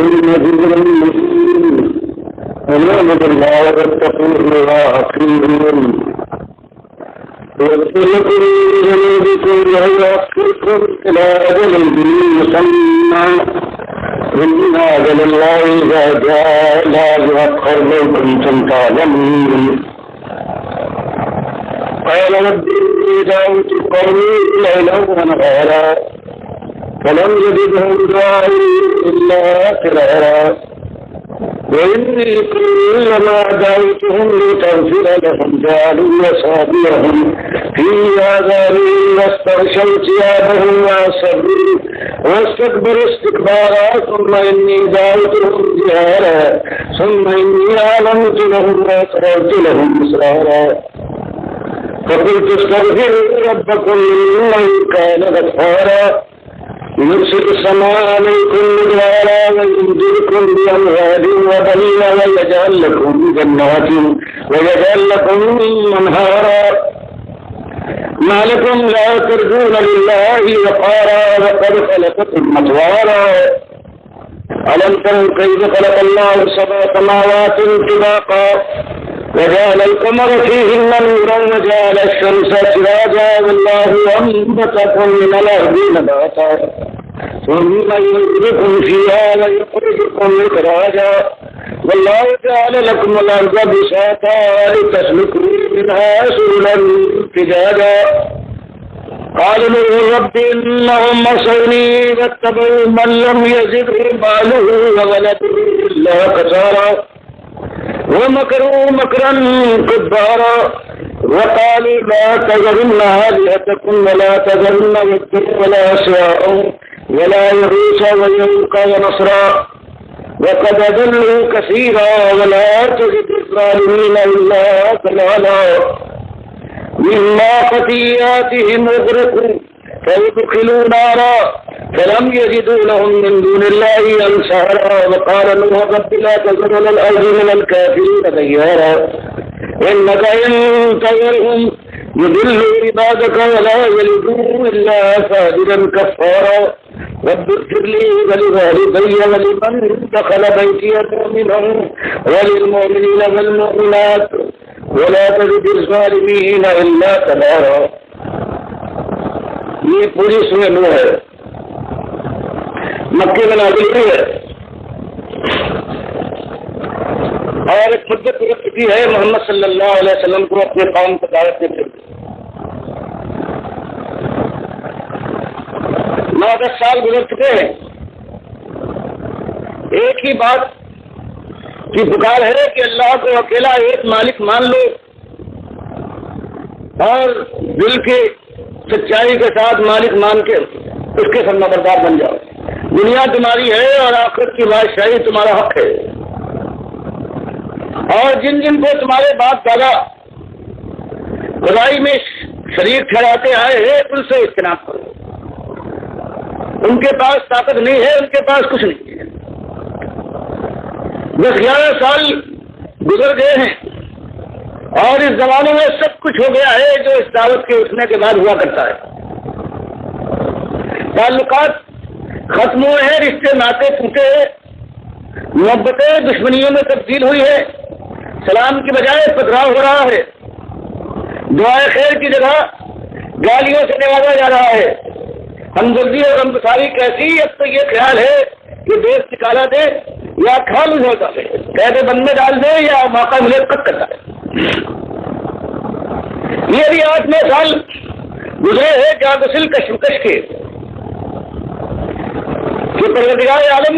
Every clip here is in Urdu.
نذير مبين ونعبد الله واتقوه وأطيعون يغفر لكم من ذنوبكم ويؤخركم إلى أجل مسمى إن أجل الله إذا جاء لا يؤخر لو كنتم تعلمون قال رب إني دعوت قومي ليلا ونهارا فلم يزدهم دعائي إلا فرارا وإني كلما دعوتهم لتغفر لهم جعلوا أصابعهم في آذانهم واستغشوا ثيابهم وأصروا واستكبروا استكبارا ثم إني دعوتهم جهارا ثم إني أعلنت لهم وأسررت لهم إسرارا فقلت استغفروا ربكم إنه كان غفارا يرسل السماء عليكم مدرارا ويمددكم بأموال وبنين ويجعل لكم جنات ويجعل لكم أنهارا ما لكم لا ترجون لله وقارا وقد خلقكم أطوارا ألم تروا كيف خلق الله سبع سماوات طباقا وجعل القمر فيهن نورا وجعل الشمس سراجا والله أنبتكم من الأرض نباتا ثم يخرجكم فيها ويخرجكم إخراجا والله جعل لكم الأرض بساطا لتسلكوا منها سبلا فجاجا قالوا له رب إنهم عصوني واتبعوا من لم يزده ماله وولده إلا خسارا ومكروا مكرا كبارا وقالوا لا تذرن آلهتكم ولا تذرن ودا ولا سواء ولا يغوث ويعوق ونصرا وقد أضلوا كثيرا ولا تزد الظالمين إلا ضلالا مما خطيئاتهم أغرقوا فيدخلوا نارا فلم يجدوا لهم من دون الله أنصارا وقال نوح رب لا تذر على الأرض من الكافرين ديارا إنك إن تذرهم يضلوا عبادك ولا يلدوا إلا فاجرا كفارا رب اغفر لي ولوالدي ولمن دخل بيتي مؤمنا وللمؤمنين والمؤمنات ولا تزد الظالمين إلا تبارا. یہ پوری سورہ نوح ہے، مکے میں نازل ہوئی ہے اور ایک خطبہ کی ہے محمد صلی اللہ علیہ وسلم کو اپنے قوم کو دعوت دیتے ہوئے. 9-10 سال گزر چکے ہیں، ایک ہی بات کی پکار ہے کہ اللہ کو اکیلا ایک مالک مان لو اور دل کے سچائی کے ساتھ مالک مان کے اس کے فرما بردار بن جاؤ. دنیا تمہاری ہے اور آخرت کی بادشاہی تمہارا حق ہے، اور جن جن کو تمہارے باپ دادا خدائی میں شریک ٹھہراتے آئے ہیں ان سے اجتناب کرو. ان کے پاس طاقت نہیں ہے، ان کے پاس کچھ نہیں ہے. 10-11 سال گزر گئے ہیں اور اس زمانے میں سب کچھ ہو گیا ہے جو اس دعوت کے اٹھنے کے بعد ہوا کرتا ہے. تعلقات ختم ہوئے ہیں، رشتے ناطے ٹوٹے ہیں، محبتیں دشمنیوں میں تبدیل ہوئی ہے، سلام کی بجائے پتھراؤ ہو رہا ہے، دعائے خیر کی جگہ گالیوں سے نوازا جا رہا ہے. ہمدردی اور غمگساری کیسی؟ اب تو یہ خیال ہے کہ دیش نکالا دے یا کھال ہوتا ہے، قید بند میں ڈال دے یا موقع ملے قتل کرتا ہے. یہ بھی 8-9 سال گزرے ہیں جاگسل کشمکش کے کہ پروردگار عالم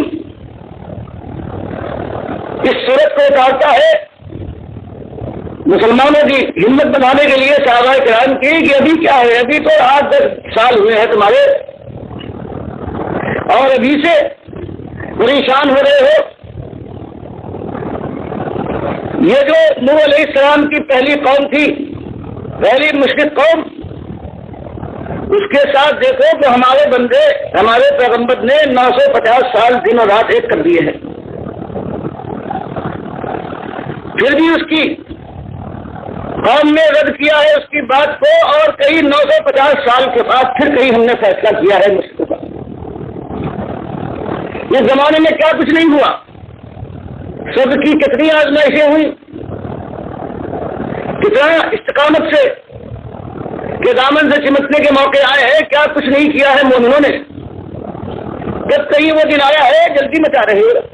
اس صورت کو اتارتا ہے مسلمانوں کی ہمت بنانے کے لیے صحابہ کرام کی کہ ابھی کیا ہے، ابھی تو 8-10 سال ہوئے ہیں تمہارے اور ابھی سے پریشان ہو رہے ہو. یہ جو نوح علیہ السلام کی پہلی قوم تھی، پہلی مشرک قوم، اس کے ساتھ دیکھو کہ ہمارے بندے ہمارے پیغمبر نے 950 سال دن اور رات ایک کر دیے ہیں، پھر بھی اس کی قوم نے رد کیا ہے اس کی بات کو، اور کئی 950 سال کے بعد پھر کہیں ہم نے فیصلہ کیا ہے مشرکوں کا. اس زمانے میں کیا کچھ نہیں ہوا، سب کی کتنی آزمائشیں ہوئی، کتنا استقامت سے کہ دامن سے چمٹنے کے موقع آئے ہیں، کیا کچھ نہیں کیا ہے مومنوں نے۔ جب کہیں وہ دن آیا ہے جلدی مچا رہے ہو۔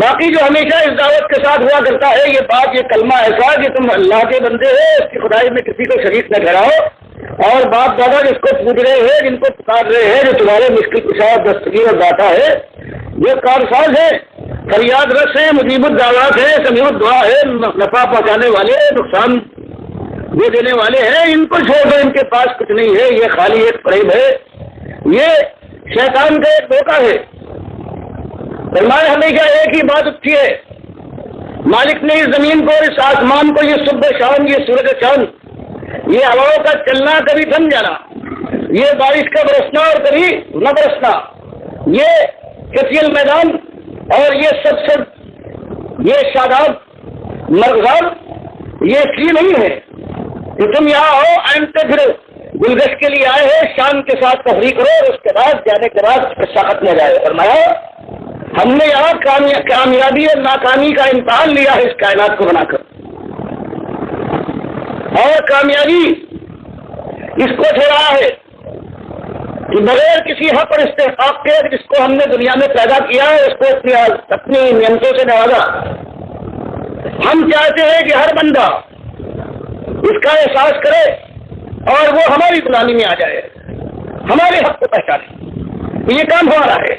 باقی جو ہمیشہ اس دعوت کے ساتھ ہوا کرتا ہے یہ بات، یہ کلمہ ایسا کہ تم اللہ کے بندے ہو، اس کی خدائی میں کسی کو شریک نہ ٹھہراؤ، اور باپ دادا جس کو پوچھ رہے ہیں، جن کو پکار رہے ہیں، جو تمہارے مشکل کشا دستگیر اور داتا ہے، جو کارساز ہے، فریاد رس ہے، مجیب الدعوات ہے، سمیع الدعا ہے، نفع پہنچانے والے، نقصان دے دینے والے ہیں، ان کو چھوڑ دو، ان کے پاس کچھ نہیں ہے، یہ خالی ایک فریب ہے، یہ شیطان کا ایک دھوکہ ہے۔ فرمایا ہمیشہ ایک ہی بات اٹھتی ہے، مالک نے اس زمین کو، اس آسمان کو، یہ صبح شام، یہ سورج چاند، یہ ہواؤں کا چلنا، کبھی تھم جانا، یہ بارش کا برسنا اور کبھی نہ برسنا، یہ کثیر میدان اور یہ سب یہ شاداب مرغاب، یہ اس لیے نہیں ہے کہ تم یہاں ہو آئندہ پھر گلگش کے لیے آئے ہیں، شام کے ساتھ تفریح کرو اور اس کے بعد جانے کے بعد قصہ ختم ہو جائے۔ فرمایا ہم نے یہاں کامیابی اور ناکامی کا امتحان لیا ہے اس کائنات کو بنا کر، اور کامیابی اس کو ٹھہرایا ہے کہ بغیر کسی حق اور استحقاق کے جس کو ہم نے دنیا میں پیدا کیا ہے، اس کو اپنی نعمتوں سے نوازا۔ ہم چاہتے ہیں کہ ہر بندہ اس کا احساس کرے اور وہ ہماری غلامی میں آ جائے، ہمارے حق کو پہچانے، یہ کام ہمارا ہے۔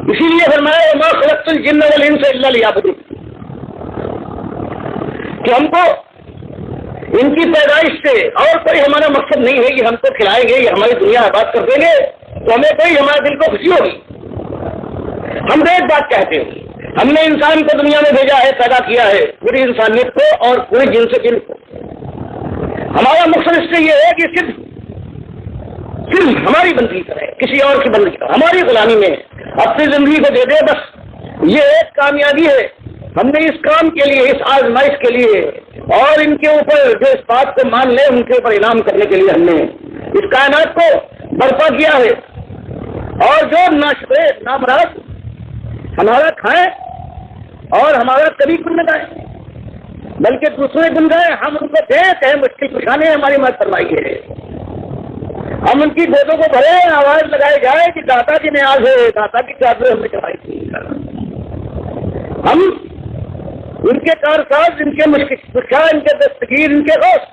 اسی لیے فرمایا وما خلقت الجن والانس الا لیعبدون، کہ ہم کو ان کی پیدائش سے اور کوئی ہمارا مقصد نہیں ہے کہ ہم کو کھلائیں گے یا ہماری دنیا آباد کر دیں گے تو ہمیں کوئی ہمارے دل کو خوشی ہوگی۔ ہم تو ایک بات کہتے ہیں، ہم نے انسان کو دنیا میں بھیجا ہے، پیدا کیا ہے، پوری انسانیت کو اور پوری جن سے جن کو۔ ہمارا مقصد اس سے یہ ہے کہ صرف ہماری بندگی کرے، کسی اور کی بندگی کرے، ہماری غلامی میں اپنی زندگی کو دے دے، بس یہ ایک کامیابی ہے۔ ہم نے اس کام کے لیے، اس آزمائش کے لیے اور ان کے اوپر جو اس بات کو مان لے ان کے اوپر انعام کرنے کے لیے ہم نے اس کائنات کو برپا کیا ہے، اور جو ناشکرے نامراد ہمارا کھائیں اور ہمارا کبھی گن نہ گائیں بلکہ دوسرے گن گائیں، ہم ان کو دیں کہیں مشکل کشانے ہماری مدد فرمائی ہے، ہم ان کی گودوں کو بھرے، آواز لگائی جائے کہ داتا کی نیاز ہے، داتا کی چادر ہم نے چڑھائی تھی۔ ہم ان کے کارساز، ان کے مشکل، ان کے دستگیر، ان کے غوث،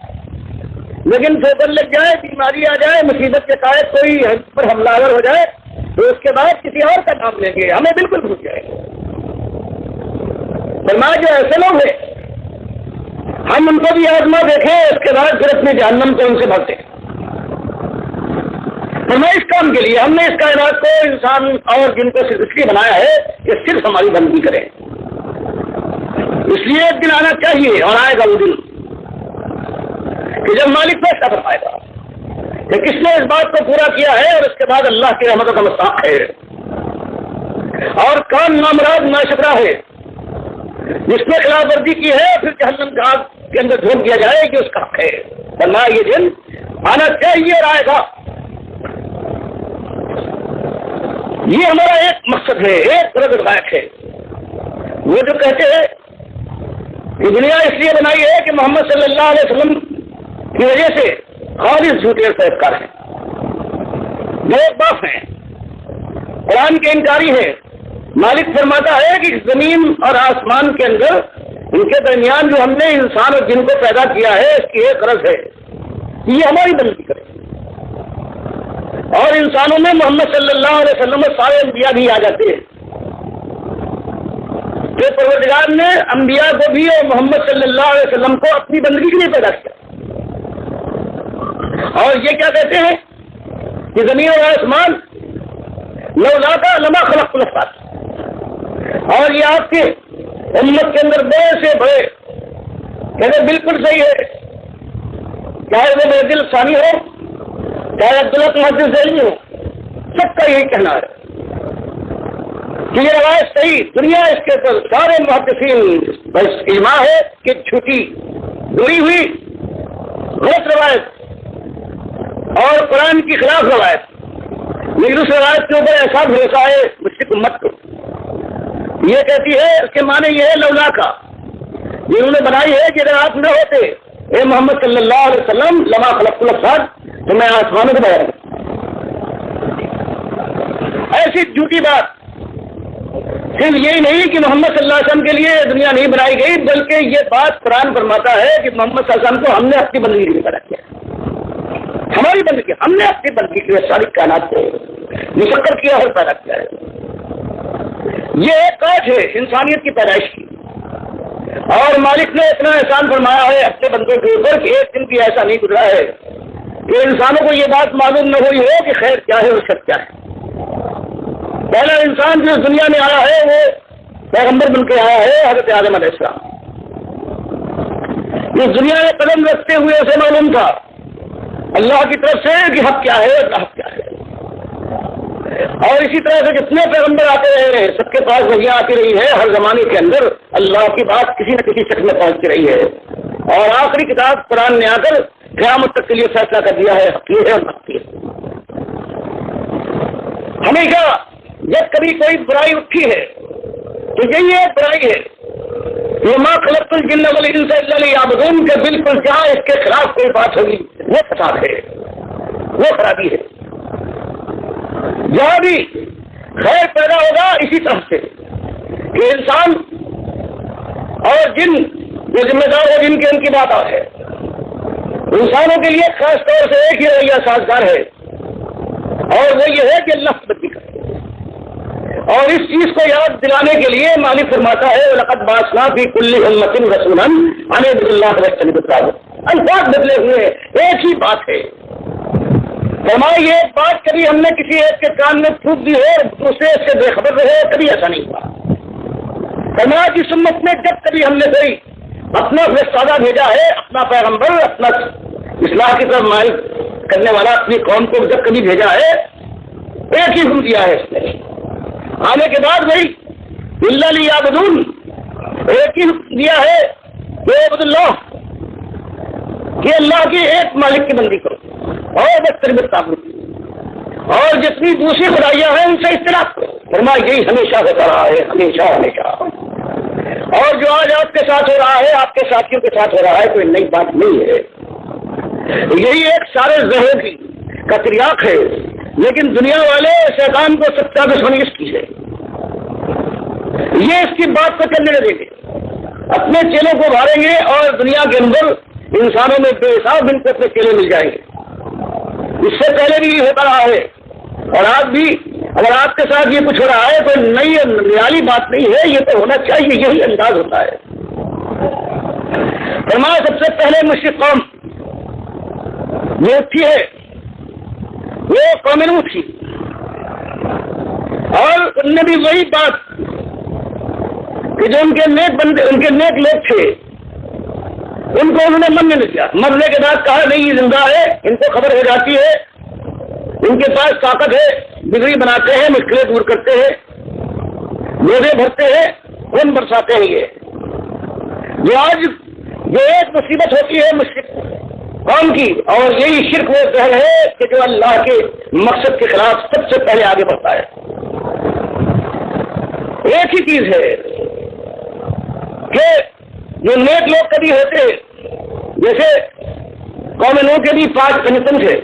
لیکن ٹھوکر لگ جائے، بیماری آ جائے، مصیبت کے تحت کوئی پر حملہ آور ہو جائے تو اس کے بعد کسی اور کا نام لیں گے، ہمیں بالکل بھول جائے گا۔ فرمایا جو ایسے لوگ ہیں ہم ان کو بھی آزما دیکھیں، اس کے بعد پھر اپنے جہنم کو ان سے بھرتے ہیں۔ فرمایا اس کام کے لیے ہم نے اس کائنات کو، انسان اور جن کو صرف اس لیے بنایا ہے کہ صرف ہماری بندگی کریں، اس لیے ایک دن آنا چاہیے اور آئے گا وہ دن کہ جب مالک فیصلہ فرمائے گا کہ کس نے اس بات کو پورا کیا ہے اور اس کے بعد اللہ کی رحمتوں کا مستحق ہے، اور کون نامراد ناشکرا ہے جس نے خلاف ورزی کی ہے، پھر جہنم کی آگ کے اندر جھونک دیا جائے کہ اس کا حق ہے۔ فرمایا یہ دن آنا چاہیے اور آئے گا۔ یہ ہمارا ایک مقصد ہے، ایک طرف غائب ہے۔ وہ جو کہتے ہیں کہ دنیا اس لیے بنائی ہے کہ محمد صلی اللہ علیہ وسلم کی وجہ سے خالص جھوٹے اور فریبکار ہیں، بے باف ہیں، قرآن کے انکاری ہے۔ مالک فرماتا ہے کہ زمین اور آسمان کے اندر ان کے درمیان جو ہم نے انسان اور جن کو پیدا کیا ہے اس کی ایک غرض ہے، یہ ہماری بندگی کرے، اور انسانوں میں محمد صلی اللہ علیہ وسلم اور سارے انبیاء بھی آ جاتے ہیں کہ پروردگار نے انبیاء کو بھی اور محمد صلی اللہ علیہ وسلم کو اپنی بندگی کے لیے پیدا کیا، اور یہ کیا کہتے ہیں کہ زمین اور آسمان لولا کا لما خلقت الافلاک، اور یہ آپ کے امت کے اندر بڑے سے بڑے کہتے بالکل صحیح ہے، چاہے وہ میرے دل ثانی ہو، چاہے عبداللہ محدث ذیلی ہو، سب کا یہی کہنا ہے کہ یہ روایت صحیح، دنیا اس کے اوپر سارے محدثین بس اجماع ہے کہ جھوٹی دوری ہوئی غلط روایت اور قرآن کی خلاف روایت لیکن اس روایت کے اوپر ایسا بھروسہ ہے مشرک امت کو، یہ کہتی ہے، اس کے معنی یہ ہے لولا کا، جنہوں نے بنائی ہے کہ اگر آپ نہ ہوتے اے محمد صلی اللہ علیہ وسلم لما خلقت الابصار، تو میں آسمانوں کو بنایا۔ ایسی جھوٹی بات صرف یہی نہیں کہ محمد صلی اللہ علیہ وسلم کے لیے دنیا نہیں بنائی گئی، بلکہ یہ بات قرآن فرماتا ہے کہ محمد صلی اللہ علیہ وسلم کو ہم نے اپنی بندگی کے لیے پیدا کیا، ہماری بندگی، ہم نے اپنی بندگی کے لیے ساری کائنات کو مسخر کیا اور پیدا کیا ہے۔ یہ ایک کاٹ ہے انسانیت کی پیدائش کی، اور مالک نے اتنا احسان فرمایا ہے اپنے بندوں کے اوپر کہ ایک دن بھی ایسا نہیں گزرا ہے کہ انسانوں کو یہ بات معلوم نہ ہوئی ہو کہ خیر کیا ہے اور شر کیا ہے۔ پہلا انسان جو اس دنیا میں آیا ہے وہ پیغمبر بن کے آیا ہے، حضرت آدم علیہ السلام۔ اس دنیا میں قدم رکھتے ہوئے اسے معلوم تھا اللہ کی طرف سے کہ حق کیا ہے اور حق کیا ہے، اور اسی طرح سے جتنے پیغمبر آتے رہے ہیں سب کے پاس وحیاں آتی رہی ہے، ہر زمانے کے اندر اللہ کی بات کسی نہ کسی شکل میں پہنچتی رہی ہے، اور آخری کتاب قرآن نے آ کر قیامت تک کے لیے فیصلہ کر دیا ہے حق یہ ہے اور حق یہ ہے۔ ہمیشہ جب کبھی کوئی برائی اٹھی ہے تو یہی ایک برائی ہے کہ ما خلقت الجن والانس الا لیعبدون، کہ بالکل جہاں اس کے خلاف کوئی بات ہوگی وہ فساد ہے، وہ خرابی ہے۔ جہاں بھی خیر پیدا ہوگا اسی طرح سے کہ انسان اور جن جو ذمہ دار ہے جن کے ان کی بات ہے، انسانوں کے لیے خاص طور سے ایک ہی رویہ سازگار ہے، اور وہ یہ ہے کہ اللہ کی بندگی کرے، اور اس چیز کو یاد دلانے کے لیے مالک فرماتا ہے وَلَقَدْ بَعَثْنَا فِي كُلِّ أُمَّةٍ رَسُولًا أَنِ اعْبُدُوا اللَّهَ وَاجْتَنِبُوا الطَّاغُوتَ۔ الفاظ بدلے ہوئے ایک ہی بات ہے، فرمایا یہ بات کبھی ہم نے کسی ایک کے کان میں پھونک دی ہو دوسرے سے بے خبر رہے، کبھی ایسا نہیں ہوا۔ فرمایا کہ اس امت میں جب کبھی ہم نے کوئی اپنا فرستادہ بھیجا ہے، اپنا پیغمبر، اپنا اصلاح کی طرف مائل کرنے والا اپنی قوم کو جب کبھی بھیجا ہے، ایک ہی حکم دیا ہے اس نے، آنے کے بعد بھائی الا لیعبدون، ایک ہی دیا ہے کہ عبد اللہ، کہ اللہ کے ایک مالک کی بندی کرو، اور واجتنبوا الطاغوت، اور جتنی دوسری خدائیاں ہیں ان سے اجتناب کرو۔ فرمایا یہی ہمیشہ ہوتا رہا ہے، ہمیشہ ہمیشہ، اور جو آج آپ کے ساتھ ہو رہا ہے، آپ کے ساتھیوں کے ساتھ ہو رہا ہے، کوئی نئی بات نہیں ہے، یہی ایک سارے زہر کا تریاق ہے، لیکن دنیا والے شیطان کو سچا دشمنی اس کی ہے، یہ اس کی بات کو چلنے دیں گے، اپنے چیلوں کو بھاریں گے، اور دنیا کے اندر انسانوں میں بے حساب ان کو اپنے چیلے مل جائیں گے۔ اس سے پہلے بھی یہ ہوتا رہا ہے، اور آج بھی اگر آپ کے ساتھ یہ کچھ ہو رہا ہے تو نئی نرالی بات نہیں ہے، یہ تو ہونا چاہیے، یہی انداز ہوتا ہے۔ فرمایا سب سے پہلے مشرک قوم جو اٹھی ہے وہ قوم نوح تھی، اور ان نے بھی وہی بات کہ جو ان کے نیک بندے، ان کے نیک لوگ تھے، ان کو انہوں نے مرنے نہیں دیا۔ مرنے کے بعد کہا نہیں یہ زندہ ہے، ان کو خبر ہو جاتی ہے، ان کے پاس طاقت ہے، بجلی بناتے ہیں، مشکلیں دور کرتے ہیں، روزے بھرتے ہیں، خون برساتے ہیں۔ یہ جو آج جو ایک مصیبت ہوتی ہے مشرک قوم کی، اور یہی شرک وہ زہر ہے کہ جو اللہ کے مقصد کے خلاف سب سے پہلے آگے بڑھتا ہے۔ ایک ہی چیز ہے کہ جو نیک لوگ کبھی ہوتے جیسے قوم نوح کے بھی 5 کنیسن تھے،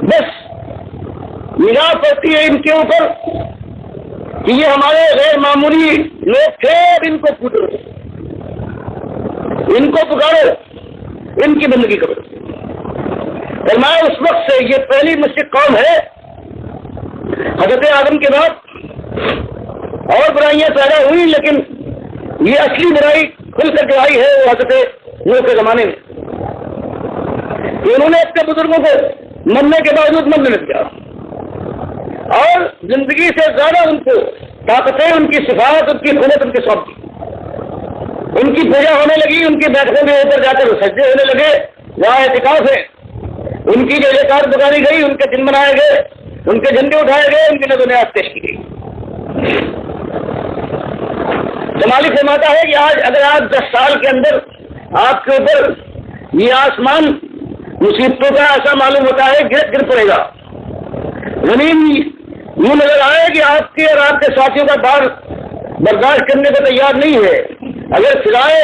بس نگاہ پڑتی ہے ان کے اوپر کہ یہ ہمارے غیر معمولی لوگ تھے، ان کو پوچھو، ان کو پکارو، ان کی بندگی کرو۔ فرمایا اس وقت سے یہ پہلی مشرک قوم ہے حضرت آدم کے بعد، اور برائیاں پیدا ہوئی، لیکن یہ اصلی برائی کھل کر جو آئی ہے وہ حضرت نوح کے زمانے میں، کہ انہوں نے اپنے بزرگوں کو مرنے کے باوجود مرنے نہیں دیا، اور زندگی سے زیادہ ان کو طاقتیں، ان کی صفات، ان کی قوت ان کے سونپ دی، ان کی پوجا ہونے لگی، ان کے بیٹھنے میں اوپر جا کر سجدے ہونے لگے، وہاں اعتکاف ہے، ان کی جو کار بگاڑی گئی، ان کے دن بنائے گئے، ان کے جھنڈے اٹھائے گئے، ان کی نظر نیاز پیش کی گئی۔ جمالی فرماتا ہے کہ آج اگر آج 10 سال کے اندر آپ کے اوپر یہ آسمان مصیبتوں کا ایسا معلوم ہوتا ہے گر پڑے گا، زمین یوں نظر آئے کہ آپ کے اور آپ کے ساتھیوں کا بار برداشت کرنے کو تیار نہیں ہے. اگر فضائیں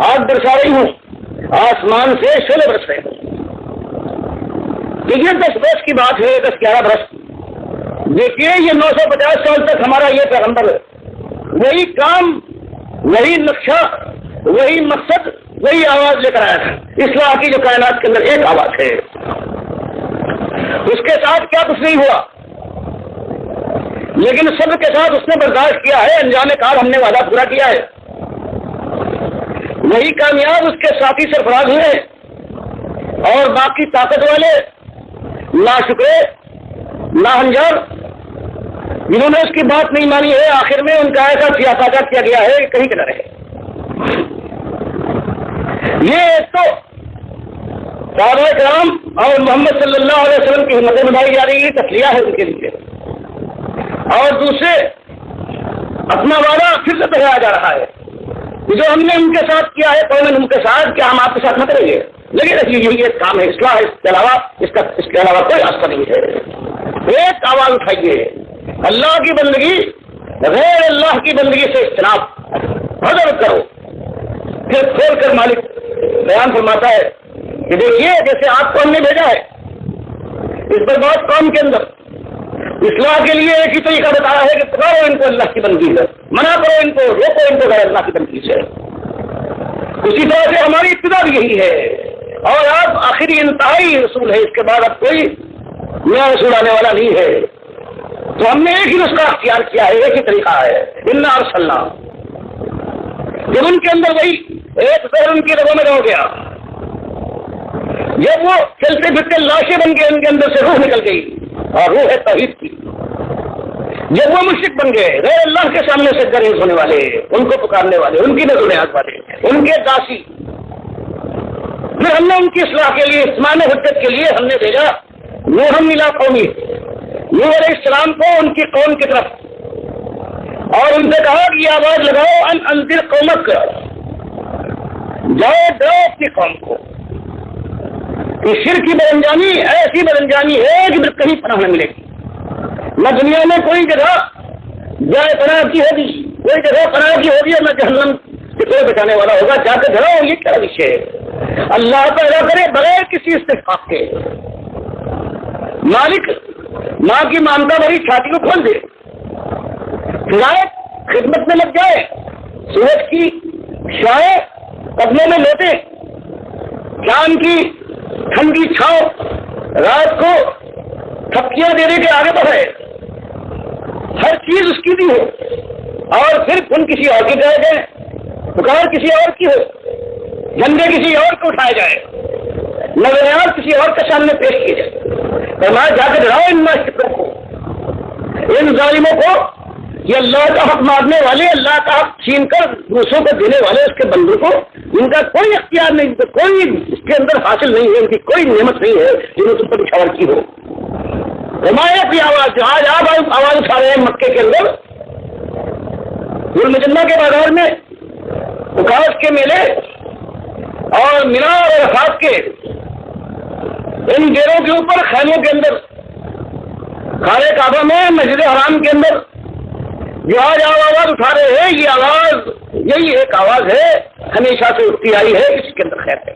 آگ برسا رہی ہوں, آسمان سے شعلے برس رہے ہوں. دیکھیے 10 برس کی بات ہے, 10-11 برس. دیکھیے یہ 950 سال تک ہمارا یہ پیغمبر وہی کام, وہی نقشہ, وہی مقصد, وہی آواز لے کر آیا تھا. اصلاح کی جو کائنات کے اندر ایک آواز ہے, اس کے ساتھ کیا کچھ نہیں ہوا, لیکن سب کے ساتھ اس نے برداشت کیا ہے. انجام کار ہم نے وعدہ پورا کیا ہے. وہی کامیاب اس کے ساتھی سرفراز ہوئے, اور باقی طاقت والے ناشکرے ناہنجار جنہوں نے اس کی بات نہیں مانی ہے, آخر میں ان کا ایسا سیاپاتا کیا گیا ہے کہ کہیں کے نہ رہے. یہ ایک تو صحابہ کرام اور محمد صلی اللہ علیہ وسلم کی ہمت نبھائی جا رہی ہے, تسلیہ ہے ان کے لیے. اور دوسرے اپنا وعدہ پھر سے دہرایا جا رہا ہے جو ہم نے ان کے ساتھ کیا ہے, قوم نوح کے ساتھ, کیا ہم آپ کے ساتھ نہ کریں گے. لیکن یہی ایک کام ہے, اصلاح ہے, اس کے علاوہ کوئی راستہ نہیں ہے. ایک آواز اٹھائیے, اللہ کی بندگی غیر اللہ کی بندگی سے اجتناب حذر کرو. پھر کھول کر مالک بیان فرماتا ہے کہ دیکھیے جیسے آپ کو ہم نے بھیجا ہے اس برباد قوم کے اندر اصلاح کے لیے ایک ہی طریقہ بتایا ہے کہ پکارو ان کو اللہ کی بندگی سے, منع کرو ان کو, روکو ان کو غیر اللہ کی بندگی سے. اسی طرح سے ہماری ابتدا بھی یہی ہے, اور اب آخری انتہائی رسول ہے, اس کے بعد اب کوئی نیا رسول آنے والا نہیں ہے. تو ہم نے ایک ہی نسخہ اختیار کیا ہے, ایک ہی طریقہ ہے, انا ارسلنا. جب ان کے اندر وہی ایک زہر ان کی رگوں میں رہ گیا, جب وہ چلتے پھرتے لاشیں بن کے ان کے اندر سے روح نکل گئی, اور روح ہے توحید کی. جب وہ مشرک بن گئے, غیر اللہ کے سامنے سے گریز ہونے والے, ان کو پکارنے والے, ان کی نظر نیاز والے, ان کے داسی, پھر ہم نے ان کی اصلاح کے لیے, اتمام حجت کے لیے ہم نے بھیجا نوح الی قومی, نوح علیہ السلام کو ان کی قوم کی طرف, اور ان سے کہا کہ یہ آواز لگاؤ ان انذر قومک, جاؤ ڈراؤ اپنی قوم کو کہ شرک کی بدانجامی ایسی بدانجامی ہے کہ کہیں پناہ نہ ملے گی. نہ دنیا میں کوئی جگہ جائے پناہ کی ہوگی, کوئی جگہ پناہ کی ہوگی, اور نہ جہنم سے کوئی بچانے والا ہوگا. جا کے ڈراؤ, یہ کیا وشے ہے. اللہ پیدا کرے بغیر کسی استحقاق کے. مالک ماں کی مامتا بھری چھاتی کو کھول دے, ہدایت خدمت میں لگ جائے, سورج کی شعائیں قدموں میں لیتے, چاند کی ٹھنڈی چھاؤں رات کو تھپکیاں دے دے کے آگے بڑھے, ہر چیز اس کی بھی ہو, اور پھر ان کسی اور کی جائے جائے, پکار کسی اور کی ہو, جھنڈے کسی اور کو اٹھائے جائے, نظریات کسی اور کے سامنے پیش کیے جائے. فرمایا جا کے ڈراؤ ان ناشکروں کو, ان ظالموں کو, یہ اللہ کا حق مارنے والے, اللہ کا حق چھین کر دوسروں کو دینے والے اس کے بندوں کو, ان کا کوئی اختیار نہیں, کوئی اس کے اندر حاصل نہیں ہے, ان کی کوئی نعمت نہیں ہے جنہوں تم پر نچھاور کی ہو. ہمارے کی آواز جو آج آپ آواز اٹھا رہے ہیں مکے کے اندر, المجنہ کے بازار میں, اکاس کے میلے اور مینا اور عرفات کے ان ڈیروں کے اوپر, خیموں کے اندر, خانہ کعبہ میں, مسجد حرام کے اندر جو آج آپ آواز اٹھا رہے ہیں, یہ آواز یہی ایک آواز ہے, ہمیشہ سے اٹھتی آئی ہے, اس کے اندر خیر ہے.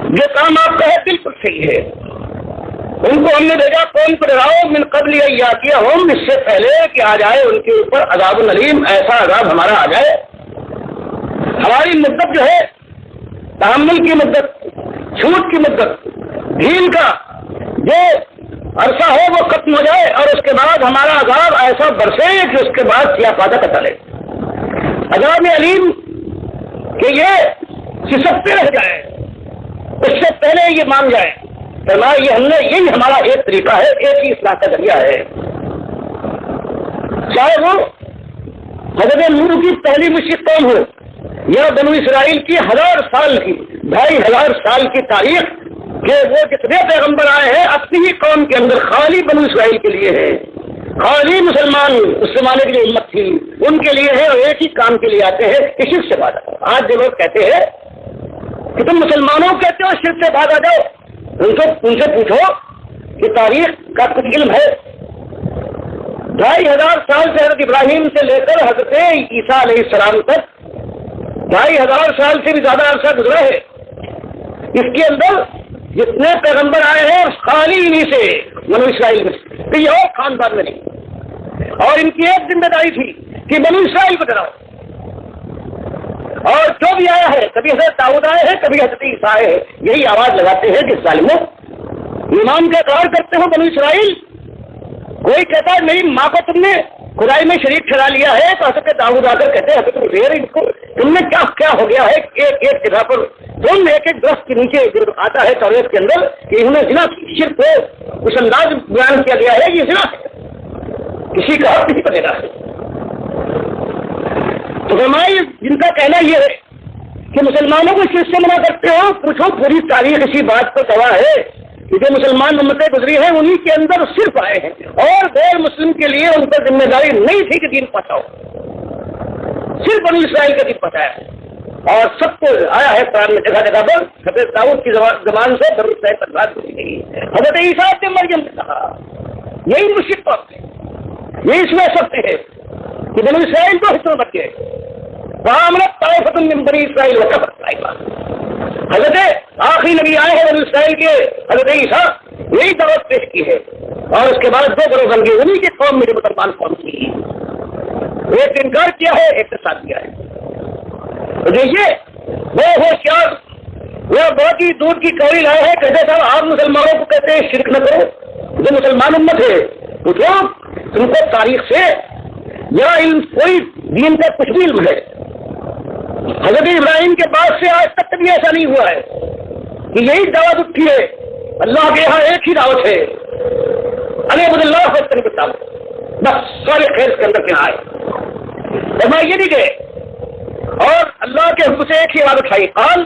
جو کام آپ کا ہے بالکل صحیح ہے. ان کو ہم نے بھیجا قوم کو ڈراؤ من قبل یاتیہم, اس سے پہلے کہ آ جائے ان کے اوپر عذاب العلیم, ایسا عذاب ہمارا آ جائے. ہماری مدت جو ہے, تحمل کی مدت, چھوٹ کی مدت, ڈھیل کا جو عرصہ ہو وہ ختم ہو جائے, اور اس کے بعد ہمارا عذاب ایسا برسے کہ اس کے بعد سیاپادہ کا چلے. عذاب علیم کہ یہ سسکتے رہ جائے, اس سے پہلے یہ مان جائے. فرمایا یہ ہم نے, یہی ہمارا ایک طریقہ ہے, ایک ہی اصلاح کا ذریعہ ہے. چاہے وہ حضرت نوح کی پہلی مشرک قوم ہو, یا بنو اسرائیل کی 1000 سال کی, 2500 سال کی تاریخ, کہ وہ جتنے پیغمبر آئے ہیں اپنی ہی قوم کے اندر خالی بنو اسرائیل کے لیے ہے, خالی مسلمان اس زمانے کی جو امت تھی ان کے لیے ہے, اور ایک ہی کام کے لیے آتے ہیں کہ شرک سے باز آ جاؤ. آج جو لوگ کہتے ہیں کہ تم مسلمانوں کہتے ہو شرک سے باز آ جاؤ, ان سے پوچھو کہ تاریخ کا کچھ علم ہے. 2500 سال سے حضرت ابراہیم سے لے کر حضرت عیسیٰ علیہ السلام تک 2500 سال سے بھی زیادہ عرصہ گزرا ہے. اس کے اندر جتنے پیغمبر آئے ہیں خالی انہی سے بنو اسرائیل میں کہ یہ اور خاندان میں نہیں. اور ان کی ایک ذمہ داری تھی کہ بنو اسرائیل کو ڈراؤ. اور جو بھی آیا ہے کبھی حضرت داؤد آئے ہیں کبھی حضرت عیسیٰ آئے ہیں یہی آواز لگاتے ہیں کہ ظالموں ایمان کا اقرار کرتے ہو بنو اسرائیل. کوئی کہتا ہے میری ماں کو تم نے خدائی میں شریک ٹھہرا لیا ہے تو حضرت داؤد آ کر کہتے ہیں حضرت عزیر ان کو تم نے کیا ہو گیا ہے ایک ایک جگہ پر تم ایک درخت کے نیچے جو آتا ہے توریت کے اندر کہ انہوں نے زنا شرک کو اس انداز بیان کیا گیا ہے یہ زنا ہے کسی کا حق نہیں بنے گا. تو فرمائے جن کا کہنا یہ ہے کہ مسلمانوں کو اس چیز سے منع کرتے ہو پوچھو پوری تاریخ اسی بات پر گواہ ہے کہ جو مسلمان امتیں گزری ہیں انہی کے اندر صرف آئے ہیں اور غیر مسلم کے لیے ان پر ذمہ داری نہیں تھی کہ دین پہنچاؤ. صرف بنو اسرائیل کا دین پہنچایا اور سب کو آیا ہے قرآن میں جگہ جگہ پر. حضرت داؤد کی زبان سے بنو اسرائیل پر بات ہوئی گئی. حضرت عیسیٰ نے مریم نے کہا یہی مشرک بات ہے یہ اس میں سب ہے کہ بنو اسرائیل کو حصوں بچے طائفۃ من بنی اسرائیل وکفرت طائفۃ. حضرت آخری نبی آئے ہیں بنو اسرائیل کے حضرت عیسیٰ یہی دعوت پیش کی ہے اور اس کے بعد دو گروہ بن گئے انہیں کی قوم میرے مسلمان قوم کی ایک انکار کیا ہے ایک کے ساتھ کیا ہے. تو دیکھیے وہ ہوشیار وہ بہت ہی دودھ کی کوئی لائے ہے کہتے صاحب آپ مسلمانوں کو کہتے ہیں شرک نہ کرو جو مسلمان امت ہے پوچھو تم کو تاریخ سے یا علم کوئی دین کا کچھ بھی علم ہے. حضرت ابراہیم کے بعد سے آج تک کبھی ایسا نہیں ہوا ہے کہ یہی دعوت اٹھی ہے. اللہ کے یہاں ایک ہی دعوت ہے عبد اللہ بس سارے خیر کے اندر کیا آئے فرمایا یہ نہیں گئے اور اللہ کے حکم سے ایک ہی بات اٹھائی قال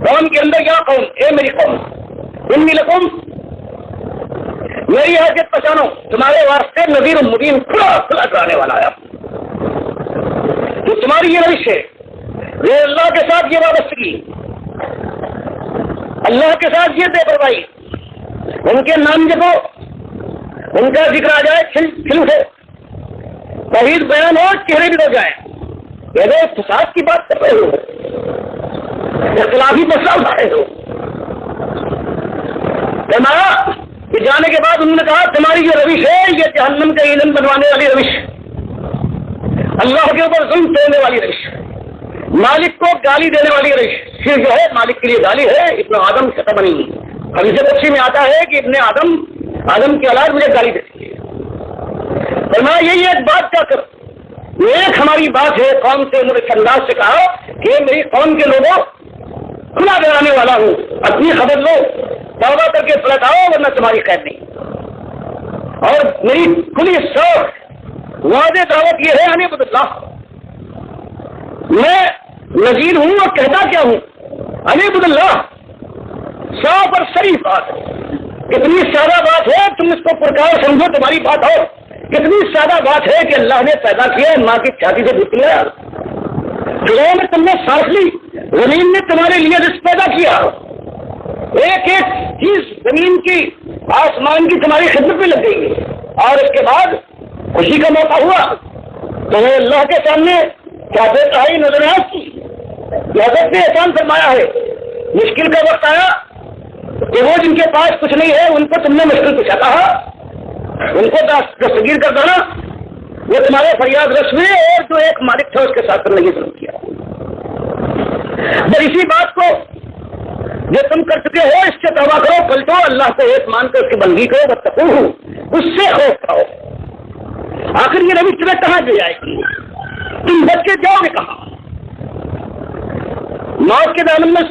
قوم کے اندر یا قوم اے میری قوم انی لکم میری حیثیت پہچانو تمہارے واسطے نذیر مبین کھلا کھلا کرانے والا آیا تو تمہاری یہ روش ہے یہ اللہ کے ساتھ یہ وابستگی اللہ کے ساتھ یہ بے پرواہی ان کے نام جب ان کا ذکر آ جائے کھل اٹھے توحید بیان ہو چہرے بھی ہو جائیں یہ فساد کی بات کر رہے ہو اختلافی مسئلہ اٹھا رہے ہو. فرمایا کہ جانے کے بعد انہوں نے کہا تمہاری جو روش ہے یہ جہنم کا ایندھن بنوانے والی روش اللہ کے اوپر ظلم توڑنے والی روش مالک کو گالی دینے والی روش پھر جو ہے مالک کے لیے گالی ہے ابن آدم ختم نہیں. حدیث قدسی میں آتا ہے کہ ابن آدم کی اولاد مجھے گالی دیتی ہے. فرمایا یہی ایک بات کیا کر ایک ہماری بات ہے قوم سے انہوں نے انداز سے کہا کہ میری قوم کے لوگوں کھلا دلانے والا ہوں اپنی خبر لو توبہ کر کے پلٹ آؤ ورنہ تمہاری خیر نہیں. اور میری کھلی صاف واضح دعوت یہ ہے انعبد اللہ میں نذیر ہوں اور کہتا کیا ہوں انعبد اللہ صاف اور صریح بات ہے. اتنی سادہ بات ہے تم اس کو پرکار سمجھو تمہاری بات ہو کتنی سادہ بات ہے کہ اللہ نے پیدا کیا ماں کی چھاتی سے نکلا فضاؤں میں تم نے سانس لی زمین نے تمہارے لیے رزق پیدا کیا ایک ایک چیز زمین کی آسمان کی تمہاری خدمت میں لگ گئی اور اس کے بعد خوشی کا موقع ہوا تو وہ اللہ کے سامنے کیا بےتہائی نظرات کی حضرت نے احسان فرمایا ہے. مشکل کا وقت آیا کہ وہ جن کے پاس کچھ نہیں ہے ان کو تم نے مشکل پوچھا کہا ان کو دستگیر کر دینا وہ تمہارے فریاد رس ہوئے اور جو ایک مالک تھا اس کے ساتھ کرنے کی ضرورت کیا. پر اسی بات کو جو تم کر چکے ہو اس سے توبہ کرو پلٹو اللہ کو ایک مان کر اس کی بندگی کرو بتقو اس سے خوف کھاؤ. آخر یہ روش تمہیں کہاں لے جائے گی تم بچ کے جاؤ گے کہاں. موت کے دامن میں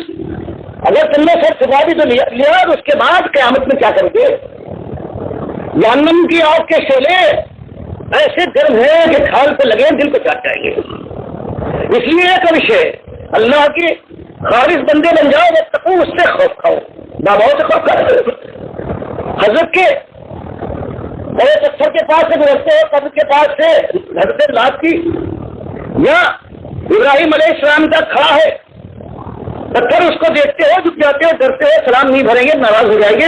اگر تم نے سر چھپا بھی تو لیا تو اس کے بعد قیامت میں کیا کرو گے. جہنم کی آگ کے شعلے ایسے گرم ہیں کہ کھال پہ لگے دل کو چاٹ جائیں گے. اس لیے ایک روش ہے اللہ کی خالص بندے بن جاؤ بتقو اس سے خوف کھاؤ باباؤں سے خوف کھاؤ. حضرت کے بڑے پتھر کے پاس سے گزرتے ہو قبر کے پاس سے حضرت لات کی یا ابراہیم علیہ السلام کا کھڑا ہے پتھر اس کو دیکھتے ہو جھک جاتے ہو ڈرتے ہو سلام نہیں بھریں گے ناراض ہو جائیں گے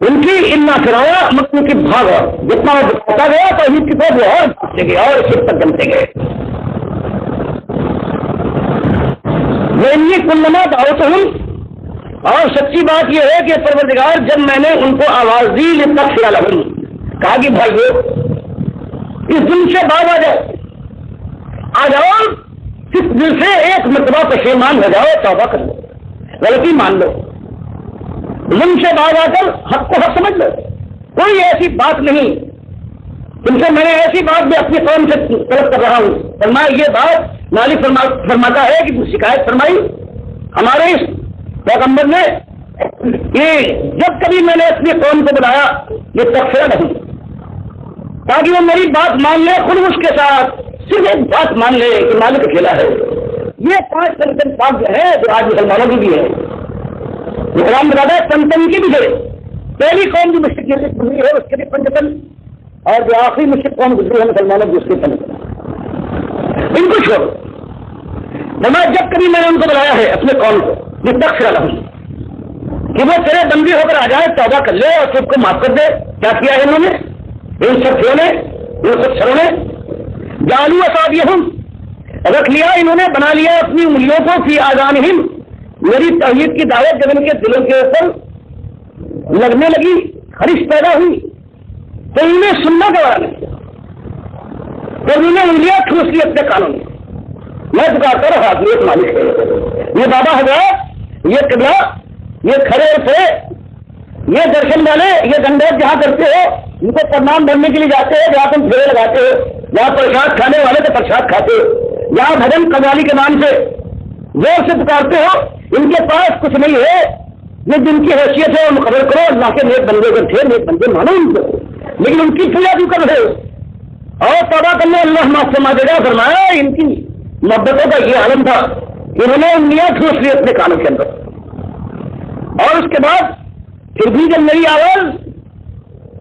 ان کی اتنا پھرایا مکن کی بھاگ جتنا وہ بتاتا گیا تو ان کی طرف وہ اور بھاگتے گئے اور شرک تک جمتے گئے. وہ کلما دعوتہم، اور سچی بات یہ ہے کہ پروردگار جب میں نے ان کو آواز دی لتغفر لہم، کہا کہ بھائیو اس دن سے باز آ جاؤ، صرف دل سے ایک مرتبہ پشیمان ہو جاؤ، توبہ کر لو، غلطی مان لو، ظلم سے باز آ کر حق کو حق سمجھ لو. کوئی ایسی بات نہیں، تم سے میں نے ایسی بات بھی اپنی قوم سے طلب کر رہا ہوں. فرمایا یہ بات مالک فرماتا ہے کہ شکایت فرمائی ہمارے اس پیغمبر نے کہ جب کبھی میں نے اپنی قوم کو بلایا یہ تغفر نہیں، تاکہ وہ میری بات مان لے، خود اس کے ساتھ صرف ایک بات مان لے کہ مالک اکیلا ہے. یہ 5 سنتن پاک جو ہے جو آج مسلمانوں کی بھی ہے، قرآن بتاتا ہے سنتن کی بھی ہے. پہلی قوم جو مشرق سے گزری ہے اس کے بھی پنجتن، اور جو آخری مشرق قوم گزری ہے مسلمانوں کی اس کے پنجتن. ان کو چھوڑو، جب کبھی میں نے ان کو بلایا ہے اپنے قوم کو یہ تغفر لہم کہ وہ تیرے بندی ہو کر آ جائے، توبہ کر لے اور سب کو معاف کر دے. کیا کیا ہے انہوں نے؟ ان سب نے ان سب سروں نے جعلوا اصابعہم، رکھ لیا انہوں نے، بنا لیا اپنی انگلیوں کو فی آذانہم، میری توحید کی دعوت جب ان کے دلوں کے اوپر لگنے لگی، خرش پیدا ہوئی تو انہیں سننا گوارا نہیں، تو انہوں نے انگلیاں ٹھوس لی اپنے کانوں میں. میں پکارتا رہا حاضریت مالک ہے، یہ بابا حضرات، یہ قبلہ، یہ کھڑے تھے، یہ درشن والے، یہ گنڈوت جہاں کرتے ہو ان کو پرنام بھرنے کے لیے جاتے ہو، جہاں تم پھیرے لگاتے ہو، جہاں پرساد کھانے والے تو پرساد کھاتے ہو، جہاں بھجن قوالی کے نام سے زور سے پکارتے ہو، ان کے پاس کچھ نہیں ہے. یہ جن کی حیثیت ہے وہ مقرر کرو، اللہ کے نیک بندے اگر تھے نیک بندے مانو ان کو، لیکن ان کی پوجا کیوں کر رہے ہو؟ اور توبہ کرنے اللہ معاف فرما دے گا. فرمایا ان کی محبتوں کا یہ عالم تھا، انہوں نے انگلیاں ٹھوس لی اپنے کانوں کے اندر، اور اس کے بعد پھر بھی جب میری آواز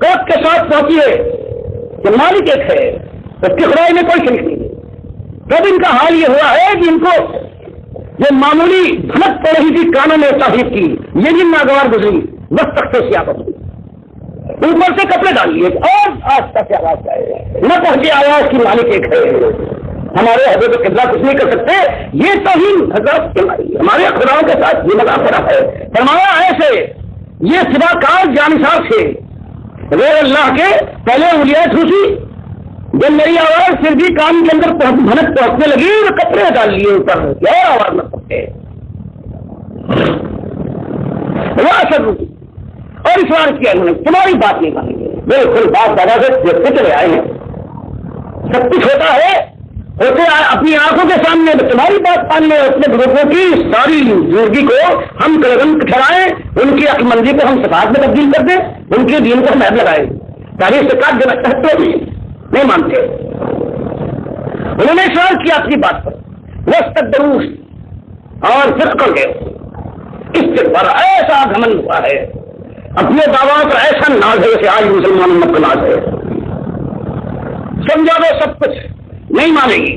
کوت کے ساتھ پہنچی ہے کہ مالک ایک ہے، اس کی خدائی میں کوئی شریک نہیں، تب ان کا حال یہ ہوا ہے کہ ان کو یہ معمولی دھمک پڑ رہی تھی کانوں میں تاحید کی، یہ جن ناگوار گزری بس تک سے سیاست ہوئی، اوپر سے کپڑے ڈال لیے اور آج تک آواز آئے نہ پہنچی آواز کی مالک ایک ہے. ہمارے حضرت قبلہ کچھ نہیں کر سکتے، یہ توہین حضرت ہمارے خداؤں کے ساتھ یہ مذاق کرا ہے. فرمایا ایسے یہ سوا کار جانسار تھے غیر اللہ کے، پہلے انگلیاں ٹھوسی، جب میری آواز پھر بھی کام کے اندر بھنک پہنچنے لگی تو کپڑے ڈال لیے اوپر اور آواز نہ پہنچے. وہ اثر روکی اور اس بار کیا انہوں نے تمہاری بات نہیں مانی. بالکل بات دادا سے دیکھتے چلے آئے ہیں، سب کچھ ہوتا ہے ہوتے اپنی آنکھوں کے سامنے تمہاری بات ماننے، اپنے گروپوں کی ساری بزرگی کو ہم قدم ٹھہرائیں، ان کی عقل مندی کو ہم صفات میں تبدیل کر دیں، ان کے دین کو ہم عیب لگائیں. تاریخ سے کاٹ دینا چاہتے بھی نہیں مانتے. انہوں نے سوال کیا اپنی بات پر وسط دروس اور پھر کر گئے. اس سے بڑا ایسا گھمنڈ ہوا ہے، اپنے دعویٰ پر ایسا ناز ہے جیسے آج مسلمانوں کا ناز ہے. سمجھا دو سب کچھ نہیں مانے گی،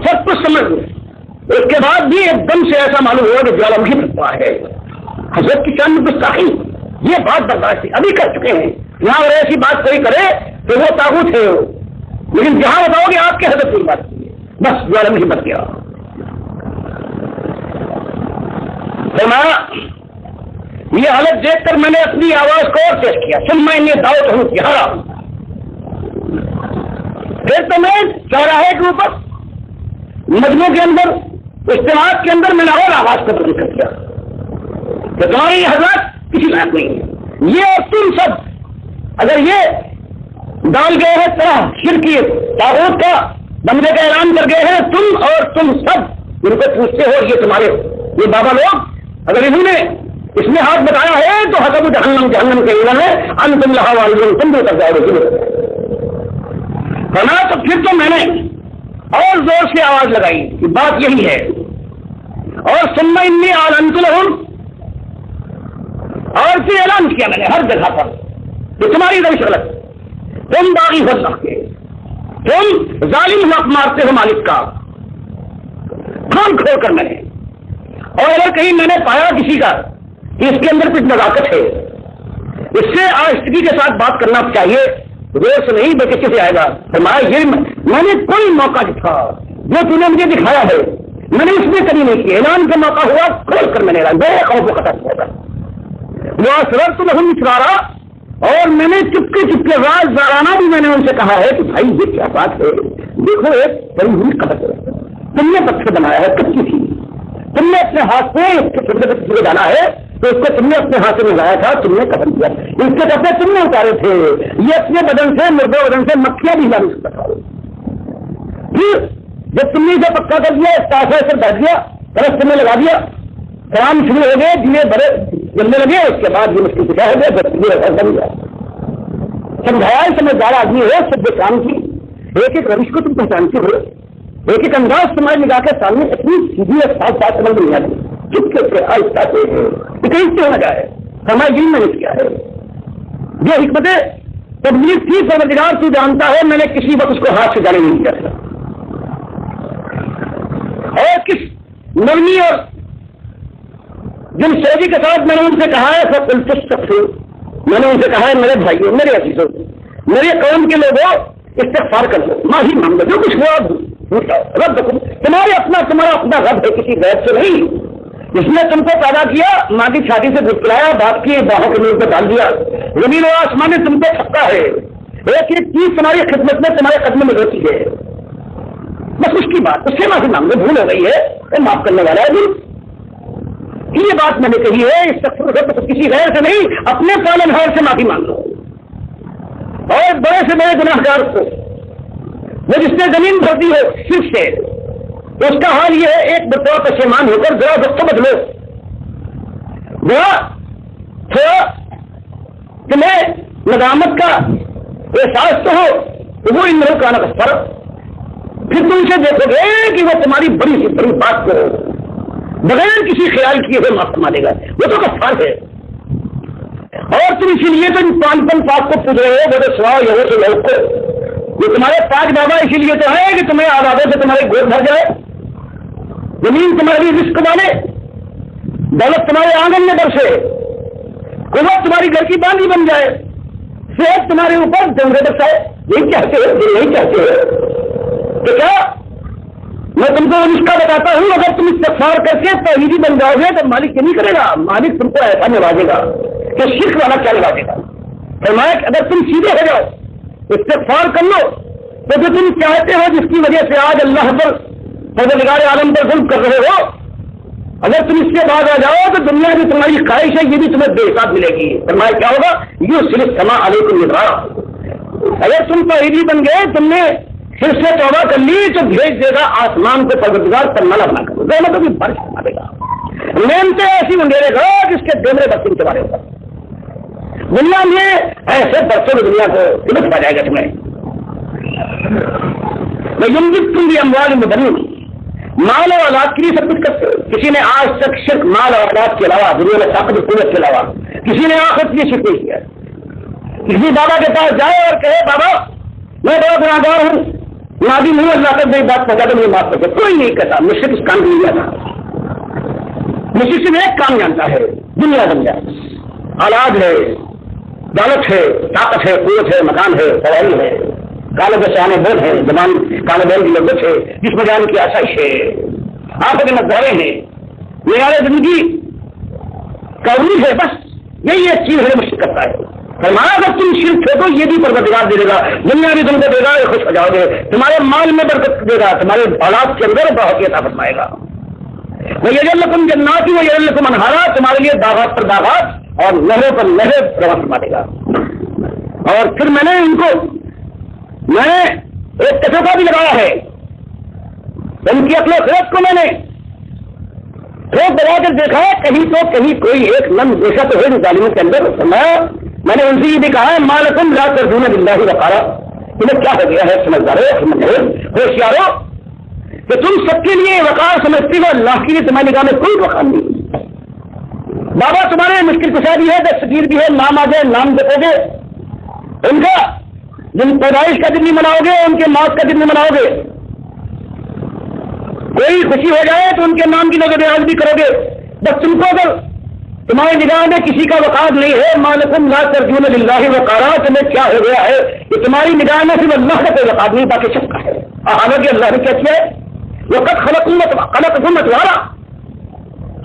سب کچھ سمجھ لو. اس کے بعد بھی ایک دم سے ایسا معلوم ہوا کہ جوالمکھی پھٹتا ہے. حضرت کی شان میں گستاخی، یہ بات برداشت ابھی کر چکے ہیں. یہاں اگر ایسی بات کوئی کرے تو وہ طاغوت ہے، لیکن جہاں بتاؤ گے آپ کے حضرت کی بات کی بس جوالمکھی بچ گیا. فرمایا یہ حالت دیکھ کر میں نے اپنی آواز کو اور تیز کیا، سن میں نے دعوت ہوں کیا. پھر تو میں چوراہے کے اوپر مجموع کے اندر اجتماع کے اندر میں نے اور آواز کو بلند کر دیا کہ تمہاری حضرت کسی لائق نہیں ہے. یہ اور تم سب اگر یہ ڈال گئے ہیں طرح شرکی طاغوت کا بندے کا اعلان کر گئے ہیں، تم اور تم سب ان کو پوچھتے ہو یہ تمہارے یہ بابا لوگ اگر انہوں نے اس میں ہاتھ بتایا ہے تو حسب جہنم جہنم کے اعلان ہے ان تم لہا والدین تم بھی کر جاؤ گے. بنا تو پھر تو میں نے اور زور سے آواز لگائی کہ بات یہی ہے، اور سننا انی اعلنت لہم، اور پھر اعلان کیا میں نے ہر جگہ پر کہ تمہاری روش غلط، تم باغی ہو سکتے، تم ظالم حق مارتے ہو مالک کا. کھول کھول کر میں نے، اور اگر کہیں میں نے پایا کسی کا کہ اس کے اندر کچھ نزاکت ہے، اس سے آہستگی کے ساتھ بات کرنا چاہیے، زور سے نہیں بلکہ کسی آئے گا. فرمایا یہ میں نے کوئی موقع دکھا جو تم نے مجھے دکھایا ہے میں نے اس میں کبھی نہیں کیا. اعلان کا موقع ہوا کھول کر میں نے بے خوف و ختم ہوگا. وہ سرر تو نہیں چرارا، اور میں نے چپکے چپکے راز زارانہ بھی میں نے ان سے کہا ہے کہ بھائی یہ کیا بات ہے، دیکھو ایک بڑی ہوئی قدر تم نے پتھر بنایا ہے، کچی تھی، تم نے اپنے ہاتھ سے چھوٹے چھوٹے ڈالا ہے تو اس کو تم نے اپنے ہاتھ سے ملایا تھا، تم نے قدم کیا، اس کے کپڑے تم نے اتارے تھے، یہ اپنے بدن سے مردے بدن سے مکھیاں بھی لانے سے بتا. پھر جب تم نے اسے پکا کر دیا اس کاسے سے بیٹھ گیا، برس تم نے لگا دیا، کام شروع ہو گئے، دیے بڑے جلنے لگے، اس کے بعد یہ مشکل کیا ہو گیا بن گیا. سمجھایا سمجھدار آدمی ہو، سب کام کی ایک ایک روش کو تم پہچانتے ہو، ایک ایک انداز تمہارے نگاہ کے سامنے اتنی سیدھی اور صاف بات سمجھ نہیں آتی، چپکے سے آہستہ سے کہیں سے ہونا جائے. ہمارا دین میں نے کیا ہے جو حکمت تبلیغ تھی، پروردگار تو جانتا ہے میں نے کسی وقت اس کو ہاتھ سے جانے نہیں دیا تھا، اور کس نرمی اور جن سوجی کے ساتھ میں نے ان سے کہا ہے سب دلچسپ، میں نے ان سے کہا ہے میرے بھائیوں، میرے عزیزوں، میرے قوم کے لوگوں استغفار کر لو، معافی مانگ لو، جو کچھ ہوا رب تمہارا اپنا رب ہے، کسی غیر سے نہیں. جس نے تم کو پیدا کیا، ماں کی چھاتی سے دکھلایا، باپ کی باہوں کے منہ پہ ڈال دیا، زمین و آسمان نے تم کو چھپا ہے، ایک ایک چیز تمہاری خدمت میں تمہارے قدم میں روتی ہے، بس اس کی بات اس سے معافی مانگ لو، بھول ہو گئی ہے، وہ معاف کرنے والا ہے. یہ بات میں نے کہی ہے، اس کسی غیر سے نہیں، اپنے پالنہار سے معافی مانگ لو. اور بڑے سے بڑے گناہ گار کو وہ جس نے زمین بھرتی ہو صرف سے، اس کا حال یہ ہے ایک بطور پشیمان ہو کر ذرا وقت بدلو، ذرا تھوڑا تمہیں ندامت کا احساس تو ہو، وہ ان لوگوں کا نقصر، پھر تم سے دیکھو گے کہ وہ تمہاری بڑی سے بڑی بات کو بغیر کسی خیال کیے ہوئے معاف فرما دے گا، وہ تو غفار ہے. اور تم اسی لیے تو ان پان پاک کو پوچھ رہے ہو، وہ سواؤ یہ سے لوگ کو، یہ تمہارے پاک بابا اسی لیے تو ہے کہ تمہیں آزادوں سے تمہاری گود بھر جائے، زمین تمہاری رزق ڈالے، دولت تمہارے آنگن میں برسے، قوت تمہاری گھر کی باندھی بن جائے، صحت تمہارے اوپر جنگے برسائے. یہی چاہتے ہو، یہی چاہتے ہو تو کیا میں تم کو نسخہ بتاتا ہوں، اگر تم استغفار کر کے توحیدی بن جاؤ گے تو مالک کیا نہیں کرے گا، مالک تم کو ایسا نوازے گا کہ شرک والا کیا نوازے گا. فرمایا اگر تم سیدھے ہو جاؤ، استغفار کر لو، تو جو تم چاہتے ہو جس کی وجہ سے آج اللہ پر پروردگار عالم پر ظلم کر رہے ہو، اگر تم اس سے بعد آ جاؤ تو دنیا کی تمہاری خواہش ہے یہ بھی تمہیں بے حساب ملے گی. فرمایا کیا ہوگا، یہ صرف سما علیکم مدرا. اگر تم توحیدی بن گئے، تم نے پھر سے توبہ کر لی تو بھیج دے گا آسمان کو پروردگار پر مالا بنا کر، دونوں کو بھی بارش بنا دے گا، نعمتیں ایسی منڈیرے گا جس کے ڈیمرے بچوں کے بارے میں دنیا میں ایسے برسوں میں دنیا کو سمجھ پا جائے گا. تمہیں میں تم بھی اموال میں بنوں، مال اور اولاد کے لیے سب کچھ کرتے ہو. کسی نے آج تک شرک مال اور اولاد کے علاوہ، دنیا میں طاقت و قوت کے علاوہ کسی نے آخرت کے لیے شرک نہیں کیا. کسی بابا کے پاس جائے اور کہے بابا میں بڑا گناہگار ہوں، نادم ہوں، اللہ کر میری بات پہنچا دو، مجھے معاف کر دو، کوئی نہیں کہتا. مشرک اس کام کے لیے جاتا، مشرک صرف ایک کام جانتا ہے، دنیا بن جائے، اولاد ہے، دولت ہے، طاقت ہے، قوت ہے، مکان ہے، پڑھائی ہے، کالے بچانے بول ہے، زبان کالے بول کی لذت ہے، جس میں جان کی آسائش ہے، آنکھوں کے نظارے ہیں، معیار زندگی کا امید ہے، بس یہی ایک چیز ہے مشرک کرتا ہے. فرمایا اگر تم شرک چھوڑو یہ بھی پروردگار دے گا، دنیا بھی تم کو دے گا، خوش ہو جاؤ گے، تمہارے مال میں برکت دے گا، تمہارے اولاد کے اندر بہت عطا فرمائے گا. وہ یجعلکم جنات و یجعلکم انہارا، تمہارے لیے باغات پر باغات اور نہروں پر نہر روا فرما دے گا. اور پھر میں نے ان کو ایک تجربہ بھی لگایا ہے، ان کی عقل و خرد کو میں نے روک دبا کر دیکھا ہے، کہیں تو کہیں کوئی ایک نم گوشہ تو ہے ظالموں کے اندر. میں نے ان سے یہ بھی کہا ہے مالکم لا ترجون باللہ وقارا، تمہیں کیا ہو گیا ہے سمجھدارو، ہوشیارو، کہ تم سب کے لیے وقار سمجھتی ہو، اللہ کے لیے تمہاری نگاہ میں کوئی وقار نہیں. بابا تمہارے مشکل کشا بھی ہے، دستگیر بھی ہے، نام آ جائے نام دیکھو گے، ان کا جن پیدائش کا دن نہیں مناؤ گے، ان کے موت کا دن نہیں مناؤ گے. کوئی خوشی ہو جائے تو ان کے نام کی نظر نیاز بھی کرو گے. بس تم کو اگر تمہاری نگاہ میں کسی کا وقار نہیں ہے. مالکم لا ترجون للہ وقارا, تمہیں کیا ہو گیا ہے کہ تمہاری نگاہ میں صرف اللہ کا کوئی وقار نہیں باقی سب کا ہے. حالانکہ اللہ نے کیا کیا ہے, وقت خلقکم اتوارا,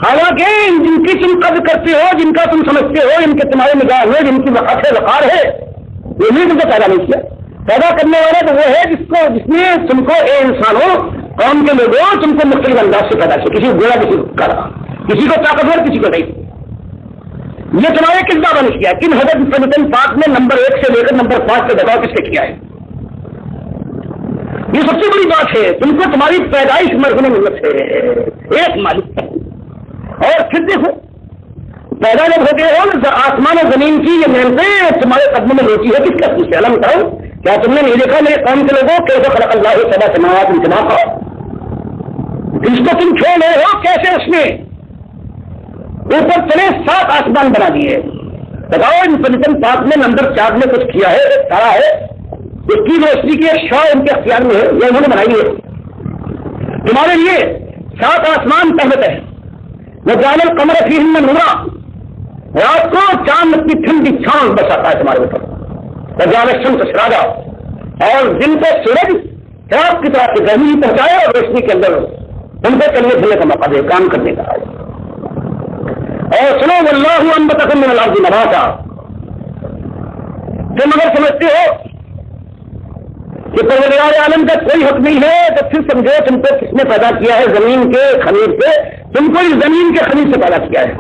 حالانکہ جن کی تم قدر کرتے ہو, جن کا تم سمجھتے ہو, ان کے تمہاری نگاہ میں جن کی وقت ہے وقار ہے, یہ نہیں تم کو پیدا نہیں کیا. پیدا کرنے والا تو وہ ہے جس نے تم کو اے انسانوں, قوم کے لوگوں, تم کو مختلف انداز سے پیدا کیا. کسی کو گوڑا, کسی کو کرا, کسی کو طاقتور, کسی کو نہیں. یہ تمہارے کس دعویٰ نے کیا؟ کن حضرت پاک نے نمبر 1 سے لے کر نمبر 5 تک بتاؤ کس نے کیا ہے؟ یہ سب سے بڑی بات ہے. تم کو تمہاری پیدائش مرحوم ملت ہے ایک مالک. اور پھر دیکھو, پیدا جب ہو گئے ہو, آسمان و زمین کی یہ نعمتیں تمہارے قدموں میں روتی ہے کس کا سے علم بتاؤ. کیا تم نے نہیں دیکھا میرے قوم کے لوگوں کیسے خلق اللہ سبع سماوات طباقا, اس کو تم چھوڑ رہے ہو کیسے اس نے اوپر چلے 7 آسمان بنا دیے. بتاؤ ان پنجن پاک نے نمبر 4 میں کچھ کیا ہے, تارا ہے, اس کی روشنی کی ایک شعاع ان کے اختیار میں ہے, یہ انہوں نے بنائی ہے. تمہارے لیے 7 آسمان تحت ہے. وہ جعل القمر فیہن نورا, رات کو چاند کی ٹھنڈی چھاؤں بساتا ہے تمہارے اوپر. وجعل الشمس سراجا, اور دن کو سورج رات کی طرح سے گرمی پہنچائے اور روشنی کے اندر ان کو چلنے پھرنے کا موقع دے, کام کرنے کا. اور سنو واللہ انبتکم من الارض نباتا, تم اگر سمجھتے ہو کہ پروردگار عالم کا کوئی حق نہیں ہے تو پھر سمجھو تم کو کس نے پیدا کیا ہے زمین کے خمیر سے. تم کو اس زمین کے خمیر سے پیدا کیا ہے,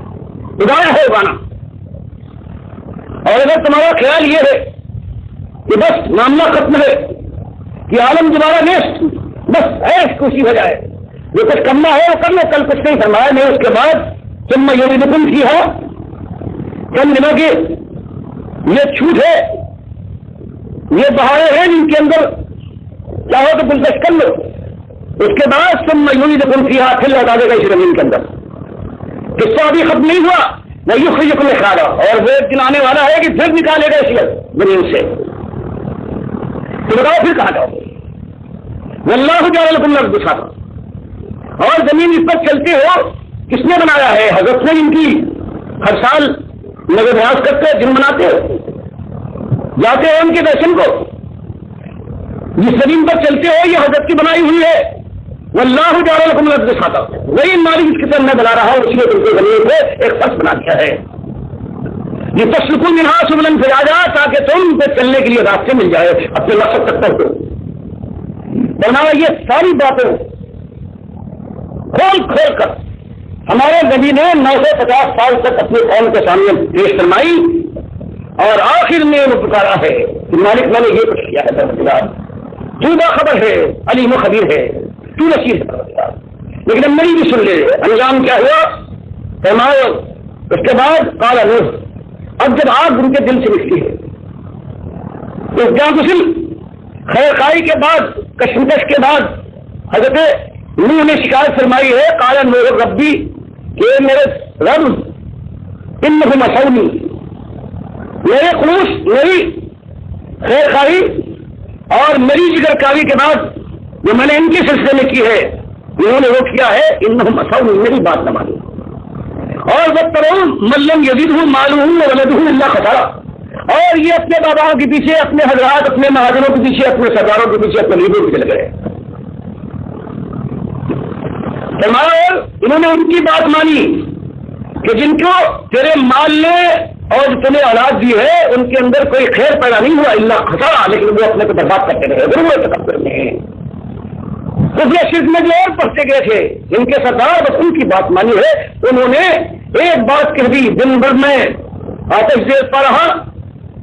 اگایا ہے اگانا. اور اگر تمہارا خیال یہ ہے کہ بس معاملہ ختم ہے کہ عالم دوبارہ نیست, بس ایش خوشی ہو جائے, جو کچھ کرنا ہے وہ کر لو, کل کچھ نہیں فرمایا نہیں. اس کے بعد تم یریدکم فیہا, چند دنوں کی یہ چھوٹ ہے, یہ بہاریں ہیں جن کے اندر چاہو تو گلدش کر لو. اس کے بعد تم یریدکم فیہا, پھر لوٹا دے گا اس زمین کے اندر. قصہ ابھی ختم نہیں ہوا. وہ یخرجکم اخراجا, اور وہ ایک دن آنے والا ہے کہ پھر نکالے گا اس زمین سے. تو بتاؤ پھر کہاں جاؤ. واللہ جعل لکم الارض بساطا, اور زمین اس پر چلتے ہو کس نے بنایا ہے؟ حضرت نے. ان کی ہر سال نظر نیاز کرتے جن مناتے ہو, جاتے ہو ان کے درشن کو. جس زمین پر چلتے ہو یہ حضرت کی بنائی ہوئی ہے. واللہ جعل لکم الارض بساطا, وہی مالک اس کی طرف میں بنا رہا ہوں, اس لیے تم کو زمین کو ایک فرش بنا دیا ہے. یہ تسلکوا منہا سبلا فجاجا, تاکہ تم پہ چلنے کے لیے راستے مل جائے, اپنے مقصد تک پہنچو. بنا یہ ساری باتیں کھول کھول کر ہمارے نبی نے 950 سال تک اپنے قوم کے سامنے پیش فرمائی, اور آخر میں وہ پکارا ہے کہ مالک میں نے یہ کچھ کیا ہے, تو باخبر ہے, علیم و خبیر ہے, تو نصیر ہے. لیکن اب میری بھی سن لے. انجام کیا ہوا فرمایا. اس کے بعد قال نوح, اب جب آگ ان کے دل سے نکلی ہے, اس جانگسل خیر خائی کے بعد, کشمکش کے بعد حضرت نوح نے شکایت فرمائی ہے. قال نوح ربی, کہ میرے رب انہم عصونی, میرے خلوص, میری خیر خواہی اور میری جگر کاری کے بعد جو میں نے ان کے سلسلے میں کی ہے, انہوں نے وہ کیا ہے انہم عصونی, میری بات نہ مانی. اور وَاتَّبَعُوا مَن لَّمْ يَزِدْهُ مَالُهُ وَوَلَدُهُ إِلَّا خَسَارًا, اور یہ اپنے باباؤں کے پیچھے, اپنے حضرات, اپنے مہاجروں کے پیچھے, اپنے سرداروں کے پیچھے, اپنے لیڈروں کے پیچھے لگ رہے ہیں. انہوں نے ان کی بات مانی کہ جن کو تیرے مال نے اور تمہیں اولاد دی ہے ان کے اندر کوئی خیر پیدا نہیں ہوا, الا خسارہ, لیکن وہ اپنے کو برباد کرتے رہے ضرور تکبر میں. خفیہ شرک میں جو اور پڑھتے گئے تھے, جن کے سردار بس ان کی بات مانی ہے. انہوں نے ایک بات کہہ دی, دن بھر میں آتش دیتا رہا,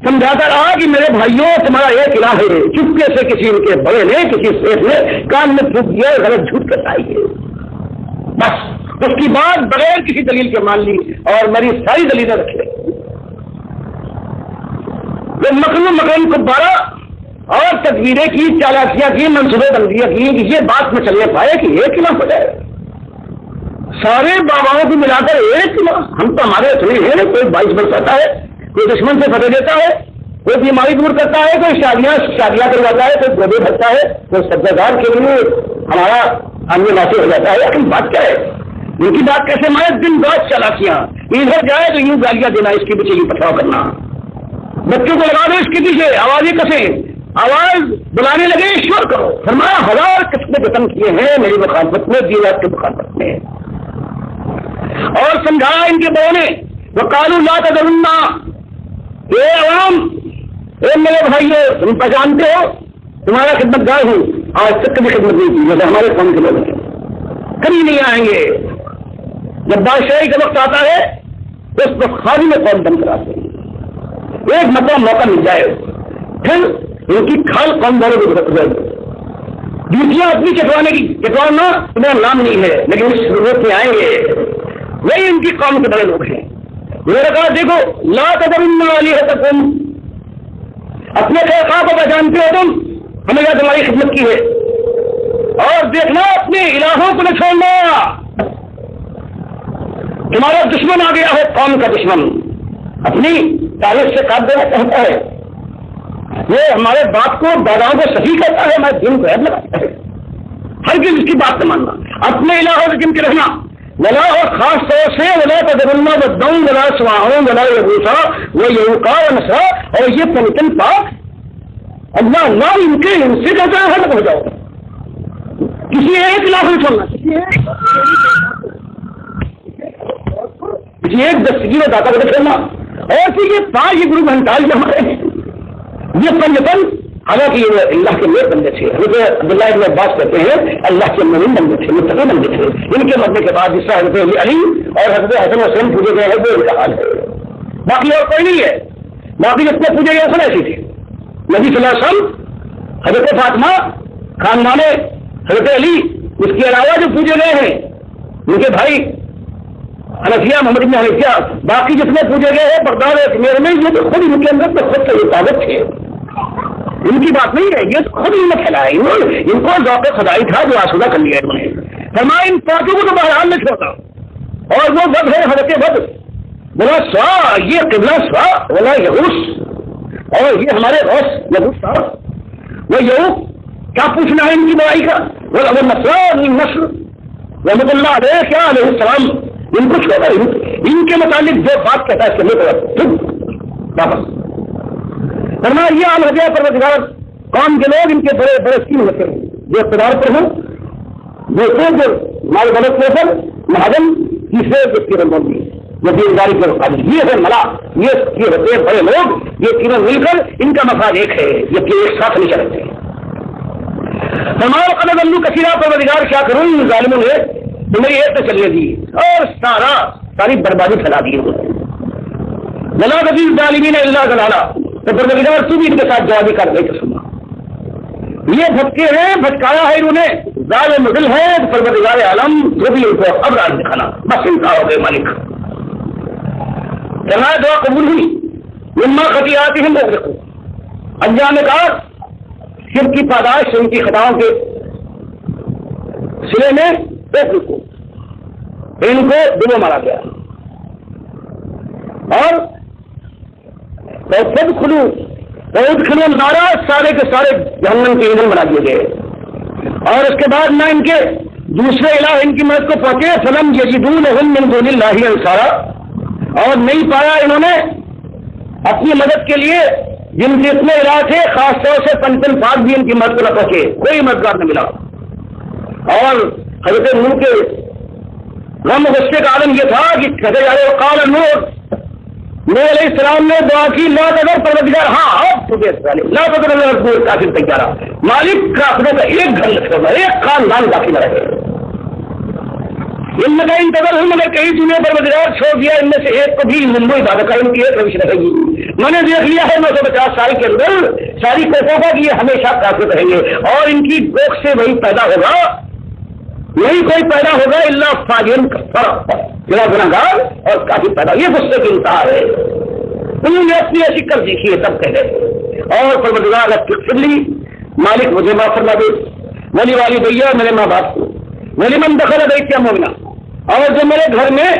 سمجھاتا رہا کہ میرے بھائیوں تمہارا ایک الہ ہے. چپکے سے کسی ان کے بڑے نے, کسی شیخ نے کان میں پھونک دیا, غلط جھوٹ کرتا ہے. بس اس کی بات بغیر کسی دلیل کے مان لی اور میری ساری دلیلیں رکھے. وہ مکرم کو بارہ اور تدبیریں کی, چالاکیاں کی, منصوبے بندیاں کی کہ یہ بات میں چلنے پائے کہ ایک الہ ہو جائے. سارے باباؤں کو ملا کر ایک الہ, ہم تو ہمارے اتنے ہیں, کوئی باعث بن سکتا ہے, کوئی دشمن سے فتح دیتا ہے, کوئی بیماری دور کرتا ہے, کوئی شادیاں کرواتا ہے, کوئی گودے بھرتا ہے, کوئی سبزہ کے لیے ہمارا آمنے ناسے ہو جاتا ہے. لیکن بات کیا ہے ان کی بات کیسے مائے؟ دن رات چالاکیاں, ادھر جائے تو یوں گالیاں دینا، اس کے پیچھے یوں پتھراؤ کرنا، بچوں کو لگا دو اس کے پیچھے، آوازیں کسے، آواز بلانے لگے شور کرو۔ فرمایا 1000 قسمیں ختم کیے ہیں میری مخالفت میں، دیوات کی مخالفت میں۔ اور سمجھایا ان کے بڑوں نے، وقالوا لا تذرن، اے عوام، اے میرے بھائیو، تم پہچانتے ہو تمہارا خدمت گار ہوں، آج تک کبھی خدمت نہیں کی جیسے ہمارے قوم کے لوگ ہیں، کبھی نہیں آئیں گے۔ جب بادشاہی کا وقت آتا ہے تو اس وقت خالی میں قوم بند کراتے ہیں، ایک مرتبہ موقع مل جائے پھر ان کی کھال قوم والوں کو ڈیوٹیاں اپنی چٹوانے کی، چٹوانا تمہیں نام نہیں ہے لیکن اس ضرورت میں آئیں گے، وہی ان کی قوم کے بڑے لوگ ہیں۔ میں نے کہا دیکھو لا تذرن آلہتکم، اپنے خیر کو پہچانتے ہو تم، ہمیں یہاں تمہاری خدمت کی ہے، اور دیکھنا اپنے الہوں کو نہ چھوڑنا، تمہارا دشمن آ گیا ہے، قوم کا دشمن اپنی تاریخ سے کاٹ دینا چاہتا ہے، یہ ہمارے باپ کو داداؤں کو صحیح کہتا ہے، ہمارے دین کو عیب لگاتا ہے، ہر کسی کی بات نہ ماننا، اپنے الہوں سے چمٹے رہنا، ولا، اور خاص طور سے ولا تذرن ودًا ولا سواعا ولا یغوث ویعوق ونسرا، اور یہ پنجتن پاک اللہ اللہ ان سے کہتا ہے ہٹ ہو جاؤ، کسی ایک الہ نہیں چھوڑنا، کسی ایک دستگیر و داتا کو چھوڑنا، اور پھر یہ 5 گرو گھنٹال جو ہمارے ہیں یہ پنجتن، حالانکہ یہ اللہ کے نیک بندے تھے، حضرت عبداللہ ابن عباس کہتے ہیں اللہ کے مومن بندے تھے، متقی بندے تھے، ان کے مرنے کے بعد جس طرح حضرت علی اور حضرت حسن حسین پوجے گئے ہیں وہ ان کا حال ہے، باقی اور کوئی نہیں ہے، باقی جتنے پوجے گئے سب ایسی تھے، نبی صلی اللہ علیہ وسلم، حضرت فاطمہ، خاندان حضرت علی، اس کے علاوہ جو پوجے گئے ہیں ان کے بھائی حنفیہ، محمد بن حنفیہ، باقی جتنے پوجے گئے ہیں بغداد اجمیر میں، یہ تو خود ان کے اندر تو خود سے حفاظت تھے، ان کی بات نہیں ہے، یہ خود ان نے پھیلایا، ان کو ذوق خدائی تھا جو آسودہ کر لیا انہوں نے۔ فرمایا ان پانچوں کو تو بہرحال نہیں چھوڑتا، اور وہ ود ہے حضرت ود، بولا سوا، یہ قبلہ سوا ولا یغوث، اور یہ ہمارے غوث یغوث صاحب، وہ یغوث کیا پوچھنا ہے ان کی بڑائی کا، وہ نصر نصر رحمۃ اللہ علیہ کیا علیہ السلام، ان کو چھوڑا، ان کے متعلق جو بات کہتا ہے اس کے لیے واپس فرمایا یہ عام ہدیہ پروردگار قوم کے لوگ ان کے بڑے بڑے 3 ہوتے ہیں، جو اقتدار پر ہیں، جو مال غلط کے اوپر مہاجن، تیسرے جو تیرن بندی، جو دینداری کے مقابل، یہ ہے ملا، یہ ہوتے ہیں بڑے لوگ، یہ تینوں مل کر ان کا مفاد ایک ہے، یہ ایک ساتھ نہیں چلتے۔ فرمایا قد ضلوا کثیرا، پروردگار کیا کروں ان ظالموں نے تمہیں ایک تو چلنے دی اور ساری بربادی پھیلا دی، ولا تزد الظالمین الا ضلالا، تو پروردگار تو بھی ان کے ساتھ جوابی کر گئی تو سنا، یہ بھٹکے ہیں، بھٹکایا ہے انہوں نے، ظالم مضل ہے، پروردگار عالم جو بھی ان کو اب راز دکھانا، بس ان کا ہو گئے مالک۔ فرمایا دعا قبول ہوئی، مما خطیئاتہم اغرقوا، انجام کار شرک کی پاداش ان کی خطاؤں کے سلے میں اغرقوا، ان کو ڈبو مارا گیا، اور سب کھلو بہت کھلو نارا، سارے کے سارے جہنم کے ایندھن بنا دیے گئے، اور اس کے بعد نہ ان کے دوسرے الہ ان کی مدد کو پہنچے، فلم یجدونہم من دون اللہ انصارا، اور نہیں پایا انہوں نے اپنی مدد کے لیے جن کے اتنے الہ تھے، خاص طور سے پنجتن پاک بھی ان کی مدد کو نہ پہنچے، کوئی مددگار نہ ملا، اور حضرت نوح کے غم غصے کا عالم یہ تھا کہ کہتے جا رہے قال نوح علیہ السلام نے دعا کی، لا تذر پروردگار، ہاں اب تجھے لا تذر اللہ کافر تیارہ، مالک کافروں کا ایک گھر نہ چھوڑنا، ایک خاندان باقی نہ رہے، ان میں کہیں انتظر ہوں، مگر کہیں تمہیں پروردگار چھوڑ دیا، ان میں سے ایک کو بھی ممبئی عبادت کا ان کی ایک روش رہے گی، میں نے دیکھ لیا ہے 950 سال کے اندر ساری کوفوں کا کہ یہ ہمیشہ کافر رہیں گے، اور ان کی کوکھ سے وہی پیدا ہوگا، نہیں کوئی پیدا ہوگا اللہ فاجر کفر، بڑا گناہگار اور کافی پیدا، یہ غصے کی انتہا ہے، انہوں نے اپنی ایسی کر دیکھی ہے تب کہے، اور پروردگار اغفر لی، مالک مجھے معاف فرما دے، ولی والدیہ میرے ماں باپ کو، ولی من دخل بیت مومنا، اور جو میرے گھر میں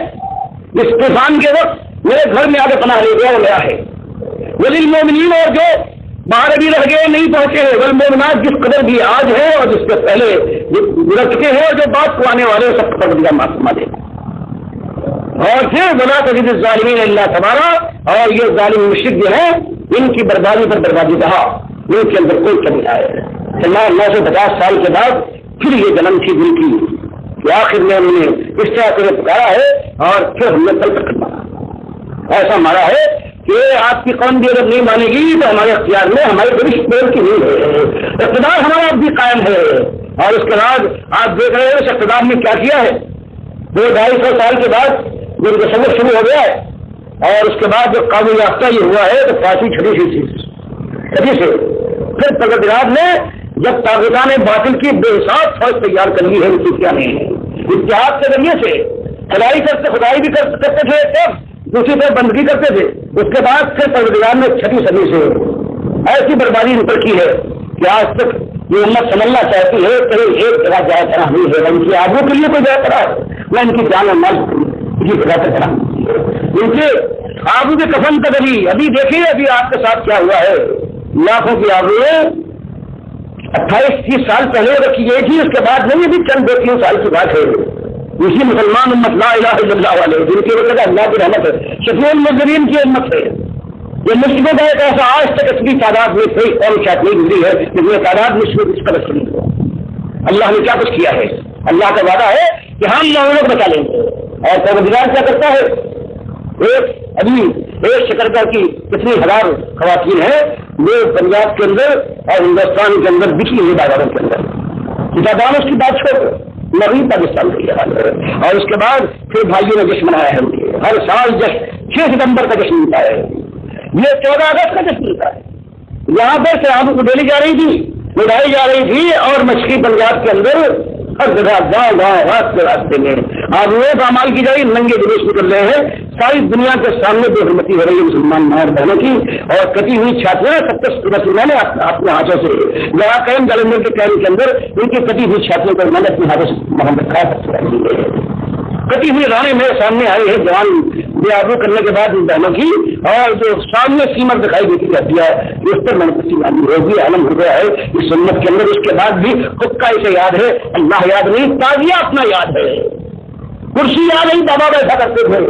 اس طوفان کے وقت میرے گھر میں آگے پناہ لے گیا وہ میرا ہے، ولی المومنین، اور جو باہر ابھی رہ گئے نہیں پہنچے ہیں، والمومنات جس قدر بھی آج ہے اور جس سے پہلے گزر چکے ہیں، اور جو بات کو آنے والے سب پر معاف فرما دے، اور پھر بنا تجد الظالمین الا تبارا، اور یہ ظالم مشرک جو ہیں ان کی بربادی پر بربادی رہا، ان کے اندر کوئی کمی آئے۔ 950 سال کے بعد پھر یہ جنم تھی دل کی کہ آخر میں انہوں نے اس طرح سے پکارا ہے اور پھر ہم نے کل تک مارا، ایسا مارا ہے کہ آپ کی قوم بھی اگر نہیں مانے گی تو ہمارے اختیار میں ہماری بڑی پیر کی نہیں ہے، اقتدار ہمارا اب بھی قائم ہے۔ اور اس کے بعد آپ دیکھ رہے ہیں اس اقتدار نے کیا کیا ہے، 200-250 سال کے بعد جب تصور شروع ہو گیا ہے اور اس کے بعد جب قابل یافتہ یہ ہوا ہے تو کافی چھٹی سی چیز کبھی سے پھر پروردگار نے جب طاغوتان باطل کی بے حساب فوج تیار کر لی ہے، اس کی کیا نہیں ہے، اتحاد کے ذریعے سے خدائی بھی کرتے تھے، تب دوسری طرف بندگی کرتے تھے، اس کے بعد پھر پروردگار نے 6 صدی سے ایسی بربادی ان پر کی ہے کہ آج تک یہ امت سمجھنا چاہتی ہے کہ ایک جگہ جائے کرا ہوئی ہے، ان کی آبوں کے لیے کوئی جائے کرا ہے، میں ان کی جان اور مال کی جگہ سے کرا ان کے آبو کے کفن کا ابھی دیکھیے ابھی آپ کے ساتھ کیا ہوا ہے، لاکھوں کی آبویں 28-30 سال پہلے رکھی گئی تھی، اس کے بعد نہیں، ابھی چند 2-3 سال کی بات ہے، اسی مسلمان امت لا الہ الا اللہ والے جن کی وجہ اللہ کی رحمت ہے، شفیع المذنبین کی امت ہے، یہ مشکل کا ایک ایسا آج تک اتنی تعداد میں کوئی قوم شاید نہیں گزری ہے جتنی تعداد مشکل اس کا رسول ہو۔ اللہ نے کیا کچھ کیا ہے، اللہ کا وعدہ ہے کہ ہم لوگ بچا لیں گے، اور پروردگار کیا کرتا ہے، ایک شکرکر کی کتنی ہزار خواتین ہیں وہ پنجاب کے اندر اور ہندوستان کے اندر بکھی ہوئی بازاروں کے اندر، کتابان اس کی بات چھوڑ مغربی پاکستان کے لیے، اور اس کے بعد پھر بھائیوں نے جشن منایا ہے، ہر سال 6 ستمبر کا جشن ملتا ہے، یہ 14 اگست کا جشن ملتا ہے، یہاں پر شرابوں کو ڈیلی جا رہی تھی، اڑائی جا رہی تھی، اور مشرقی پنجاب کے اندر ہر جگہ گاؤں رات کے راستے میں آب وہ پامال کی جائے، ننگے جلوس نکل رہے ہیں، ساری دنیا کے سامنے بے حرمتی ہو رہی ہے مسلمان ماں بہنوں کی، اور کٹی ہوئی چھاتیاں 70 میں نے اپنے ہاتھوں سے لڑا قائم جلندھر کے کیری کے اندر ان کی کٹی ہوئی چھاتیوں پر میں نے اپنے ہاتھوں سے محمد کھایا، کٹی ہوئی رانے میرے سامنے آئی ہے جوان بے آبرو کرنے کے بعد ان بہنوں کی، اور جو سامنے سیمر دکھائی دیتی رہتی ہے اس پر میں نے کسی معلوم ہوگی عالم ہو گیا ہے اس سنت کے اندر، اس کے بعد بھی حکا اسے یاد ہے، اللہ یاد نہیں، تازیہ اپنا یاد ہے، کرسی یاد نہیں، بابا بیٹھا کرتے تھے،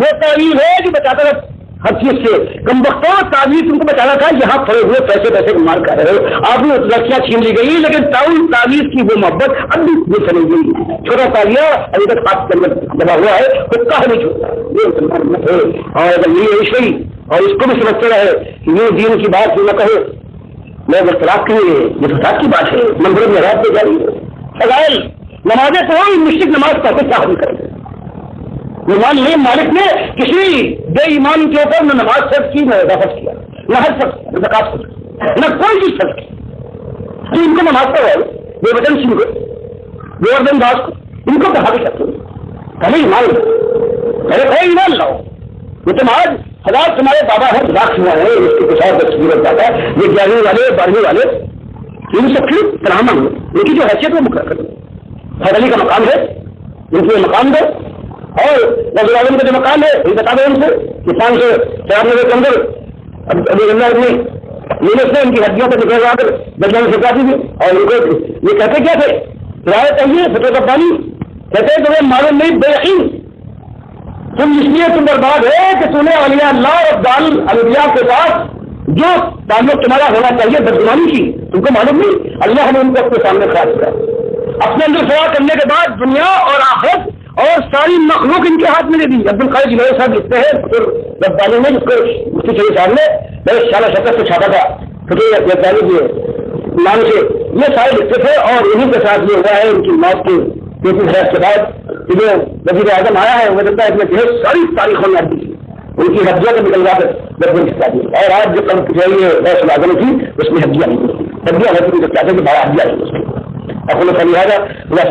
وہ تعلیم ہے جو بچاتا تھا ہر چیز سے، کم وقتوں تعلیم تم کو بچانا تھا، یہاں پڑے ہوئے پیسے کو مار کر رہے ہو، آپ نے لڑکیاں چھین لی گئی، لیکن تعلیم کی وہ محبت اب بھی چلی گئی، چھوٹا تالیہ ابھی تک ہاتھ کے اندر دبا ہوا ہے، حکا نہیں چھوٹا، یہ مسلمان ہے، اور اگر یہ عشوی اور اس کو بھی سمجھتے رہے کہ یہ دین کی بات نہ کہے، لوگ اختلاف کے لیے یہ فساد کی بات ہے، مندروں میں رات دے جا رہی ہے، فضائل نمازیں تو مشرک نماز پڑھ کے کیا حل کریں، ایمان نہیں، مالک نے کسی بے ایمان کے اوپر نہ نماز فرض کی، نہ اضافت کیا، نہ حج فرض، نہ زکات فرض، نہ کوئی چیز فرض کی، تو ان کو نماز پڑھو، بے وطن سنگھ کو، بے وردن داس کو، ان کو کہا بھی کرتے ہیں، پہلے ایمان لو، پہلے کوئی ایمان لاؤ، یہ تم آج ہزار تمہارے بابا ہے، لاکھ ہوا ہے، اس کے کچھ اور تصویر ہوتا ہے، یہ 11ویں والے 12ویں والے ان سب کی ترامن ہو، ان کی جو حیثیت وہ مقرر کرو، حید علی کا مقام ہے، ان کو مقام دو، اور وزیر اعظم کا جو مقام ہے یہ بتا دیں ان سے کہ 594 کے اندر ابھی اللہ نے ان کی ہڈیوں کو نکلوا کر بجنا میں سکھا دیجیے، اور ان کو یہ کہتے کیا تھے، رائے چاہیے فتح ربانی، کہتے تمہیں معلوم نہیں بے یقین، تم اس لیے تم برباد ہے کہ تم نے اولیاء اللہ اور دال انبیاء کے پاس جو تعلق تمہارا ہونا چاہیے بدگمانی کی، تم کو معلوم نہیں، اللہ نے ان کو اپنے سامنے کھڑا کیا، اپنے اندر سوال کرنے کے بعد دنیا اور آخرت اور ساری مخلوق ان کے ہاتھ میں دے دی۔ عبد القادر جیلانی صاحب لکھتے ہیں ربانی میں، جس کو مفتی شریف صاحب نے بڑے شانہ شکر سے چھاپا تھا فقیر ربانی کے نام سے، یہ سارے لکھتے تھے، اور انہیں کے ساتھ یہ ہوا ہے ان کی موت کے 33 کے بعد جو وزیر اعظم آیا ہے وہ کہتا ہے کہ ساری تاریخوں میں دی ان کی ہڈیاں کو نکلوا کر بدبن چھپا دی، اور آج جو کم چاہیے غیر اعظم تھی اس میں ہڈیاں نہیں، ہڈیاں ہوتی تو کہتے ہیں کہ بڑا ہڈیاں نہیں اس میں، اپنے لہٰذا اللہ